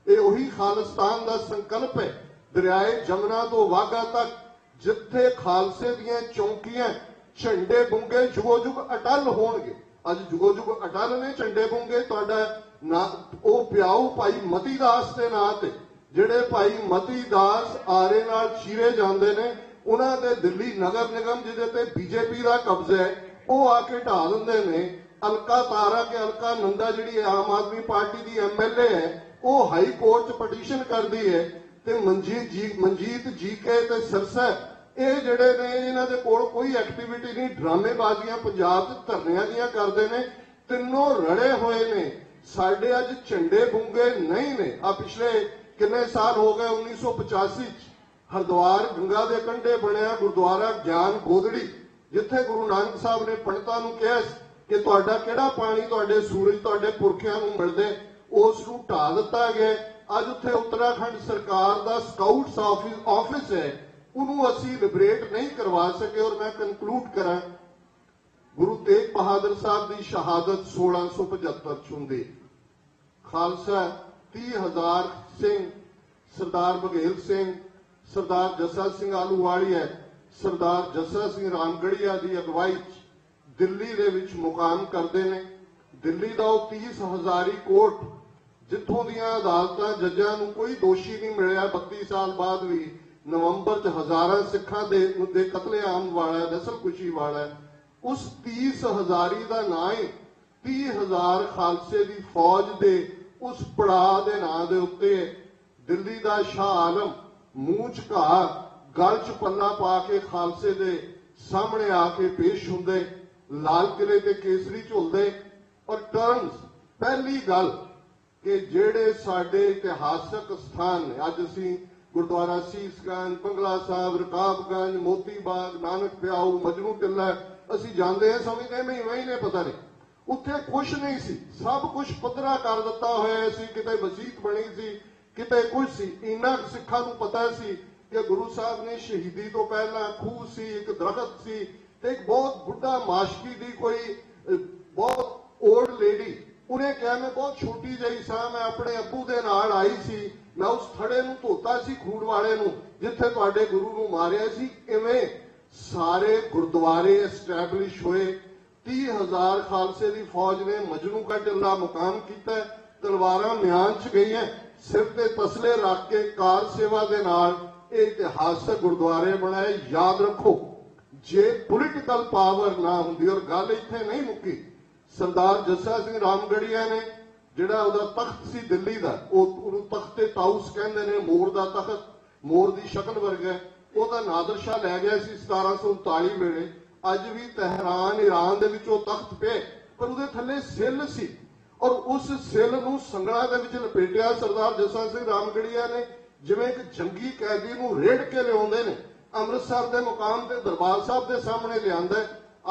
ये उही खालिस्तान का संकल्प है, दरियाए जमुना तो वाघा तक, जिथे खालसे दियां चौंकियां झंडे बुंगे जुगो जुग अटल होणगे। अज जुगो जुग अटल ने झंडे बुंगे तुहाडा ना ओ प्याऊ भाई मती दास दे नां ते, जिहड़े भाई मती दास आरे नाल चीरे जांदे ने, उन्हां दे दिल्ली नगर निगम जिहदे ते बीजेपी का कब्जा है, ਉਹ ਆ ਕੇ ਢਾ ਦਿੰਦੇ ਨੇ। ਅਲਕਾ ਤਾਰਾ ਕੇ ਅਲਕਾ ਨੰਦਾ ਜਿਹੜੀ ਆਮ ਆਦਮੀ ਪਾਰਟੀ ਦੀ ਐਮਐਲਏ ਹੈ, ਉਹ ਹਾਈ ਕੋਰਟ 'ਚ ਪਟੀਸ਼ਨ ਕਰਦੀ ਹੈ। ਤੇ ਮਨਜੀਤ ਜੀਕੇ ਤੇ ਸਿਰਸਾ, ਇਹ ਜਿਹੜੇ ਨੇ ਇਹਨਾਂ ਦੇ ਕੋਲ ਕੋਈ ਐਕਟੀਵਿਟੀ ਨਹੀਂ, ਡਰਾਮੇਬਾਜ਼ੀਆਂ ਪੰਜਾਬ 'ਚ ਧਰਨਿਆਂ ਦੀਆਂ ਕਰਦੇ ਨੇ। ਤਿੰਨੋਂ ਰੜੇ ਹੋਏ ਨੇ। ਸਾਡੇ ਅੱਜ ਝੰਡੇ ਬੁੰਗੇ ਨਹੀਂ ਨੇ। ਆ ਪਿਛਲੇ ਕਿੰਨੇ ਸਾਲ ਹੋ ਗਏ, 1985 'ਚ ਹਰਿਦੁਆਰ ਗੰਗਾ ਦੇ ਕੰਢੇ ਬਣਿਆ ਗੁਰਦੁਆਰਾ ਗਿਆਨ ਗੋਦੜੀ, ਜਿੱਥੇ ਗੁਰੂ ਨਾਨਕ ਸਾਹਿਬ ਨੇ ਪੰਡਤਾਂ ਨੂੰ ਕਿਹਾ ਕਿ ਤੁਹਾਡਾ ਕਿਹੜਾ ਪਾਣੀ ਤੁਹਾਡੇ ਸੂਰਜ ਤੁਹਾਡੇ ਪੁਰਖਿਆਂ ਨੂੰ ਮਿਲਦੇ, ਉਸ ਨੂੰ ਢਾ ਦਿੱਤਾ ਗਿਆ। ਅੱਜ ਉੱਥੇ ਉੱਤਰਾਖੰਡ ਸਰਕਾਰ ਦਾ ਸਕਾਊਟਸ ਆਫਿਸ ਹੈ, ਉਹਨੂੰ ਅਸੀਂ ਲਿਬਰੇਟ ਨਹੀਂ ਕਰਵਾ ਸਕੇ। ਔਰ ਮੈਂ ਕਨਕਲੂਡ ਕਰਾਂ, ਗੁਰੂ ਤੇਗ ਬਹਾਦਰ ਸਾਹਿਬ ਦੀ ਸ਼ਹਾਦਤ 1675 ਚ ਹੁੰਦੀ, ਖਾਲਸਾ 30,000 ਸਿੰਘ, ਸਰਦਾਰ ਬਘੇਲ ਸਿੰਘ, ਸਰਦਾਰ ਜੱਸਾ ਸਿੰਘ ਆਹਲੂਵਾਲੀਆ, ਸਰਦਾਰ ਜੱਸਾ ਸਿੰਘ ਰਾਮਗੜੀਆ ਦੀ ਅਗਵਾਈ 'ਚ ਦਿੱਲੀ ਦੇ ਵਿੱਚ ਮੁਕਾਮ ਕਰਦੇ ਨੇ। ਦਿੱਲੀ ਦਾ ਉਹ 30,000 ਕੋਰਟ, ਜਿੱਥੋਂ ਦੀਆਂ ਅਦਾਲਤਾਂ ਜੱਜਾਂ ਨੂੰ ਕੋਈ ਦੋਸ਼ੀ ਨਹੀਂ ਮਿਲਿਆ 32 ਸਾਲ ਬਾਅਦ ਵੀ, ਨਵੰਬਰ 'ਚ ਹਜ਼ਾਰਾਂ ਸਿੱਖਾਂ ਦੇ ਕਤਲੇਆਮ ਵਾਲਾ, ਨਸਲਕੁਸ਼ੀ ਵਾਲਾ, ਉਸ 30,000 ਦਾ ਨਾਂ ਹੀ 30,000 ਖਾਲਸੇ ਦੀ ਫੌਜ ਦੇ ਉਸ ਪੜਾਅ ਦੇ ਨਾਂ ਦੇ ਉੱਤੇ। ਦਿੱਲੀ ਦਾ ਸ਼ਾਹ ਆਲਮ ਮੂੰਹ 'ਚ ਘਾਹ, ਗਲ 'ਚ ਪੱਲਾ ਪਾ ਕੇ ਖਾਲਸੇ ਦੇ ਸਾਹਮਣੇ ਆ ਕੇ ਪੇਸ਼ ਹੁੰਦੇ, ਲਾਲ ਕਿਲੇ ਤੇ ਕੇਸਰੀ ਝੁਲਦੇ। ਔਰ ਟਰਮਸ, ਪਹਿਲੀ ਗੱਲ ਕਿ ਜਿਹੜੇ ਸਾਡੇ ਇਤਿਹਾਸਕ ਸਥਾਨ ਨੇ, ਅੱਜ ਅਸੀਂ ਗੁਰਦੁਆਰਾ ਸੀਸਗੰਜ, ਬੰਗਲਾ ਸਾਹਿਬ, ਰਕਾਬਗੰਜ, ਮੋਤੀ ਬਾਗ, ਨਾਨਕ ਪਿਆਊ, ਮਜਨੂ ਟਿੱਲਾ, ਅਸੀਂ ਜਾਂਦੇ ਹਾਂ ਸਮਝਦੇ ਨਹੀਂ ਨੇ, ਪਤਾ ਨਹੀਂ ਉੱਥੇ ਕੁਛ ਨਹੀਂ ਸੀ, ਸਭ ਕੁਝ ਪੱਧਰਾ ਕਰ ਦਿੱਤਾ ਹੋਇਆ ਸੀ। ਕਿਤੇ ਮਸਜਿਦ ਬਣੀ ਸੀ, ਕਿਤੇ ਕੁਝ ਸੀ। ਇੰਨਾ ਸਿੱਖਾਂ ਨੂੰ ਪਤਾ ਸੀ ਕਿ ਗੁਰੂ ਸਾਹਿਬ ਨੇ ਸ਼ਹੀਦੀ ਤੋਂ ਪਹਿਲਾਂ ਖੂਹ ਸੀ, ਇੱਕ ਦਰਖਤ ਸੀ ਤੇ ਇੱਕ ਬਹੁਤ ਬੁੱਢਾ ਮਾਸ਼ਕੀ ਦੀ ਕੋਈ ਬਹੁਤ ਓਲਡ ਲੇਡੀ, ਉਹਨੇ ਕਿਹਾ ਮੈਂ ਬਹੁਤ ਛੋਟੀ ਜਿਹੀ ਸਾਂ, ਮੈਂ ਆਪਣੇ ਅੱਬੂ ਦੇ ਨਾਲ ਆਈ ਸੀ, ਮੈਂ ਉਸ ਥੜੇ ਨੂੰ ਧੋਤਾ ਸੀ, ਖੂਡ ਵਾਲੇ ਨੂੰ, ਜਿੱਥੇ ਤੁਹਾਡੇ ਗੁਰੂ ਨੂੰ ਮਾਰਿਆ ਸੀ। ਇਵੇਂ ਸਾਰੇ ਗੁਰਦੁਆਰੇ ਐਸਟੈਬਲਿਸ਼ ਹੋਏ। 30,000 ਖਾਲਸੇ ਦੀ ਫੌਜ ਨੇ ਮਜਨੂ ਕਾ ਟਿੱਲਾ ਮੁਕਾਮ ਕੀਤਾ। ਤਲਵਾਰਾਂ ਮਿਆਨ 'ਚ ਗਈਆਂ, ਸਿਰ ਤੇ ਤਸਲੇ ਰੱਖ ਕੇ ਕਾਰ ਸੇਵਾ ਦੇ ਨਾਲ ਇਹ ਇਤਿਹਾਸਕ ਗੁਰਦੁਆਰੇ ਬਣਾਏ। ਯਾਦ ਰੱਖੋ, ਜੇ ਪੋਲੀਟੀਕਲ ਪਾਵਰ ਨਾ ਹੁੰਦੀ, ਔਰ ਗੱਲ ਇੱਥੇ ਨਹੀਂ ਮੁੱਕੀ, ਸਰਦਾਰ ਜੱਸਾ ਸਿੰਘ ਰਾਮਗੜੀਆ ਨੇ ਜਿਹੜਾ ਉਹਦਾ ਤਖਤ ਸੀ ਦਿੱਲੀ ਦਾ, ਉਹਨੂੰ ਤਖਤੇ ਤਾਊਸ ਕਹਿੰਦੇ ਨੇ, ਮੋਰ ਦਾ ਤਖਤ, ਮੋਰ ਦੀ ਸ਼ਕਲ ਵਰਗਾ, ਉਹਦਾ ਨਾਦਰ ਸ਼ਾਹ ਲੈ ਗਿਆ ਸੀ 1739 ਵੇਲੇ। ਅੱਜ ਵੀ ਤਹਿਰਾਨ, ਈਰਾਨ ਦੇ ਵਿੱਚ ਉਹ ਤਖਤ ਪਿਆ, ਪਰ ਉਹਦੇ ਥੱਲੇ ਸਿੱਲ ਸੀ, ਔਰ ਉਸ ਸਿੱਲ ਨੂੰ ਸੰਗਲਾਂ ਦੇ ਵਿੱਚ ਲਪੇਟਿਆ ਸਰਦਾਰ ਜੱਸਾ ਸਿੰਘ ਰਾਮਗੜੀਆ ਨੇ, ਜਿਵੇਂ ਇੱਕ ਜੰਗੀ ਕੈਦੀ ਨੂੰ ਰੇੜ ਕੇ ਲਿਆਉਂਦੇ ਨੇ, ਅੰਮ੍ਰਿਤਸਰ ਦੇ ਮੁਕਾਮ ਤੇ ਦਰਬਾਰ ਸਾਹਿਬ ਦੇ ਸਾਹਮਣੇ ਲਿਆਂਦਾ।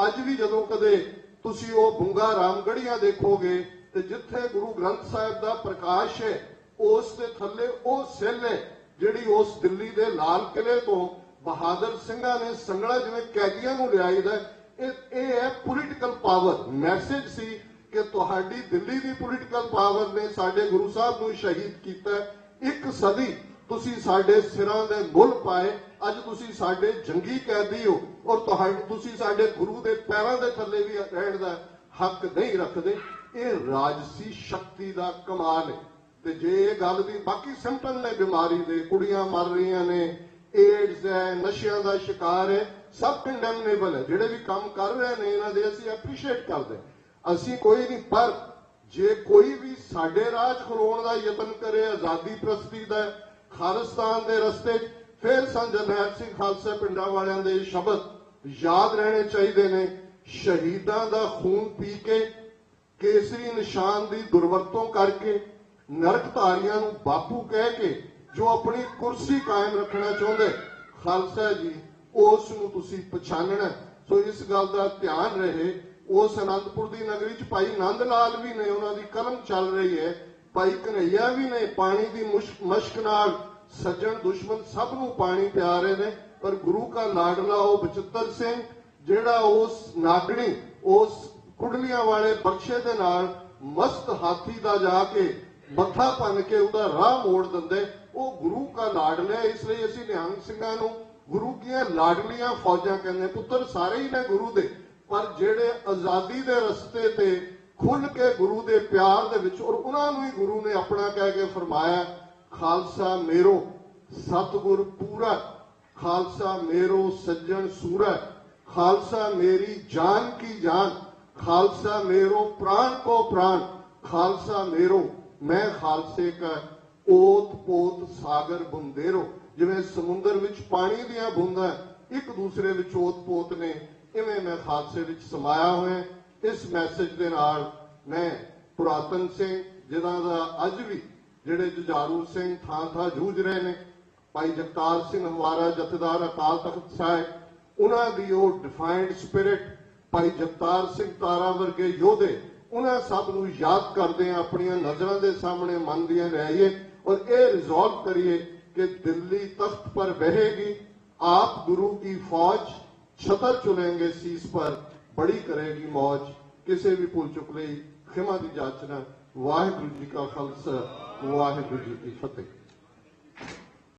ਅੱਜ ਵੀ ਜਦੋਂ ਕਦੇ ਤੁਸੀਂ ਉਹ ਬੁੰਗਾ ਰਾਮਗੜੀਆ ਦੇਖੋਗੇ ਤੇ ਜਿੱਥੇ ਗੁਰੂ ਗ੍ਰੰਥ ਸਾਹਿਬ ਦਾ ਪ੍ਰਕਾਸ਼ ਹੈ, ਉਸ ਦੇ ਥੱਲੇ ਉਹ ਸਿੱਲ ਹੈ ਜਿਹੜੀ ਉਸ ਦਿੱਲੀ ਦੇ ਲਾਲ ਕਿਲੇ ਤੋਂ ਬਹਾਦਰ ਸਿੰਘਾਂ ਨੇ ਸੰਗਲਾ ਜਿਵੇਂ ਕੈਦੀਆਂ ਨੂੰ ਲਿਆਈਦਾ। ਇਹ ਹੈ ਪੋਲੀਟੀਕਲ ਪਾਵਰ। ਮੈਸੇਜ ਸੀ ਕਿ ਤੁਹਾਡੀ ਦਿੱਲੀ ਦੀ ਪੋਲੀਟੀਕਲ ਪਾਵਰ ਨੇ ਸਾਡੇ ਗੁਰੂ ਸਾਹਿਬ ਨੂੰ ਸ਼ਹੀਦ ਕੀਤਾ। ਇੱਕ ਸਦੀ ਤੁਸੀਂ ਸਾਡੇ ਸਿਰਾਂ ਦੇ ਮੁੱਲ ਪਾਏ, ਅੱਜ ਤੁਸੀਂ ਸਾਡੇ ਜੰਗੀ ਕੈਦੀ ਹੋ, ਔਰ ਤੁਸੀਂ ਸਾਡੇ ਗੁਰੂ ਦੇ ਪੈਰਾਂ ਦੇ ਥੱਲੇ ਵੀ ਰਹਿਣ ਦਾ ਹੱਕ ਨਹੀਂ ਰੱਖਦੇ। ਇਹ ਰਾਜਸੀ ਸ਼ਕਤੀ ਦਾ ਕਮਾਲ ਹੈ। ਤੇ ਜੇ ਇਹ ਗੱਲ ਦੀ ਬਾਕੀ ਸਿੰਪਟਮ ਨੇ ਬਿਮਾਰੀ ਦੇ, ਕੁੜੀਆਂ ਮਰ ਰਹੀਆਂ ਨੇ, ਏਡਸ ਹੈ, ਨਸ਼ਿਆਂ ਦਾ ਸ਼ਿਕਾਰ ਹੈ, ਸਭ ਕੰਡੈਮਨੇਬਲ ਹੈ। ਜਿਹੜੇ ਵੀ ਕੰਮ ਕਰ ਰਹੇ ਨੇ ਇਹਨਾਂ ਦੇ ਅਸੀਂ ਐਪਰੀਸ਼ੀਏਟ ਕਰਦੇ, ਅਸੀਂ ਕੋਈ ਨਹੀਂ। ਪਰ ਜੇ ਕੋਈ ਵੀ ਸਾਡੇ ਰਾਜ ਖਲੋਣ ਦਾ ਯਤਨ ਕਰੇ, ਆਜ਼ਾਦੀ ਪ੍ਰਸਤੀ ਦਾ, ਖਾਲਿਸਤਾਨ ਦੇ ਰਸਤੇ, ਫਿਰ ਸੰਤ ਜਰਨੈਲ ਸਿੰਘ ਖਾਲਸਾ ਪਿੰਡਾਂ ਵਾਲਿਆਂ ਦੇ ਸ਼ਬਦ ਯਾਦ ਰਹਿਣੇ ਚਾਹੀਦੇ ਨੇ। ਸ਼ਹੀਦਾਂ ਦਾ ਖੂਨ ਪੀ ਕੇ, ਕੇਸਰੀ ਨਿਸ਼ਾਨ ਦੀ ਦੁਰਵਰਤੋਂ ਕਰਕੇ, ਨਰਕਧਾਰੀਆਂ ਨੂੰ ਬਾਪੂ ਕਹਿ ਕੇ ਜੋ ਆਪਣੀ ਕੁਰਸੀ ਕਾਇਮ ਰੱਖਣਾ ਚਾਹੁੰਦੇ, ਖਾਲਸਾ ਜੀ ਉਸ ਨੂੰ ਤੁਸੀਂ ਪਛਾਣਨਾ। ਸੋ ਇਸ ਗੱਲ ਦਾ ਧਿਆਨ ਰਹੇ। ਉਸ ਅਨੰਦਪੁਰ ਦੀ ਨਗਰੀ 'ਚ ਭਾਈ ਨੰਦ ਲਾਲ ਵੀ ਨੇ, ਉਹਨਾਂ ਦੀ ਕਲਮ ਚੱਲ ਰਹੀ ਹੈ, ਭਾਈ ਕਨਈਆ ਵੀ ਨੇ, ਪਾਣੀ ਦੀ ਮਸ਼ਕ ਨਾਲ ਸੱਜਣ ਦੁਸ਼ਮਣ ਸਭ ਨੂੰ ਪਾਣੀ ਪਿਆ ਰਹੇ ਨੇ। ਪਰ ਗੁਰੂ ਕਾ ਲਾਡਲਾ ਉਹ ਬਚਿੱਤਰ ਸਿੰਘ, ਜਿਹੜਾ ਉਸ ਨਾਗਣੀ, ਉਸ ਕੁੜਲੀਆਂ ਵਾਲੇ ਬਖਸ਼ੇ ਦੇ ਨਾਲ ਮਸਤ ਹਾਥੀ ਦਾ ਜਾ ਕੇ ਮੱਥਾ ਭੰਨ ਕੇ ਉਹਦਾ ਰਾਹ ਮੋੜ ਦਿੰਦੇ, ਉਹ ਗੁਰੂ ਕਾ ਲਾਡਲਾ। ਇਸ ਲਈ ਅਸੀਂ ਨਿਹੰਗ ਸਿੰਘਾਂ ਨੂੰ ਗੁਰੂ ਦੀਆਂ ਲਾਡਲੀਆਂ ਫੌਜਾਂ ਕਹਿੰਦੇ। ਪੁੱਤਰ ਸਾਰੇ ਹੀ ਨੇ ਗੁਰੂ ਦੇ, ਪਰ ਜਿਹੜੇ ਆਜ਼ਾਦੀ ਦੇ ਰਸਤੇ ਤੇ ਖੁੱਲ ਕੇ ਗੁਰੂ ਦੇ ਪਿਆਰ ਦੇ ਵਿੱਚ, ਔਰ ਉਹਨਾਂ ਨੂੰ ਹੀ ਗੁਰੂ ਨੇ ਆਪਣਾ ਕਹਿ ਕੇ ਫਰਮਾਇਆ, ਖਾਲਸਾ ਮੇਰੋ ਸਤਿਗੁਰ ਪੂਰਾ, ਖਾਲਸਾ ਮੇਰੋ ਸੱਜਣ ਸੂਰਾ, ਖਾਲਸਾ ਮੇਰੀ ਜਾਨ ਕੀ ਜਾਨ, ਖਾਲਸਾ मेरो प्राण को प्राण, खालसा मेरो मैं खालसे का ओत पोत सागर बुंदेरो। जिवें समुंदर विच पानी दियां बूंदां एक दूसरे विच ओत पोत ने, इवें मैं खालसे विच समाया होया। इस मैसेज दे नाल मैं पुरातन सिंह जिन्हां दा अज भी जिहड़े जुझारू सिंह थां थां जूझ रहे ने, भाई जगतार सिंह हवारा जथेदार अकाल तख्त साहिब, उन्हां दी ओह डिफाइंड स्पिरिट, भाई जगतार सिंह तारा वर्गे योधे, उन्हें सब नूं याद करते हैं, अपनियां नजरां दे सामने मन दियां रहिए और ये रिजॉल्व करिए कि दिल्ली तख्त पर बहेगी आप गुरु की फौज, छतर चुनेंगे शीश पर, बड़ी करेगी मौज। किसी भी भूल चुक लई खिमा दी जाचना। ਵਾਹਿਗੁਰੂ ਜੀ ਕਾ ਖਾਲਸਾ ਵਾਹਿਗੁਰੂ ਜੀ ਕੀ ਫਤਿਹ।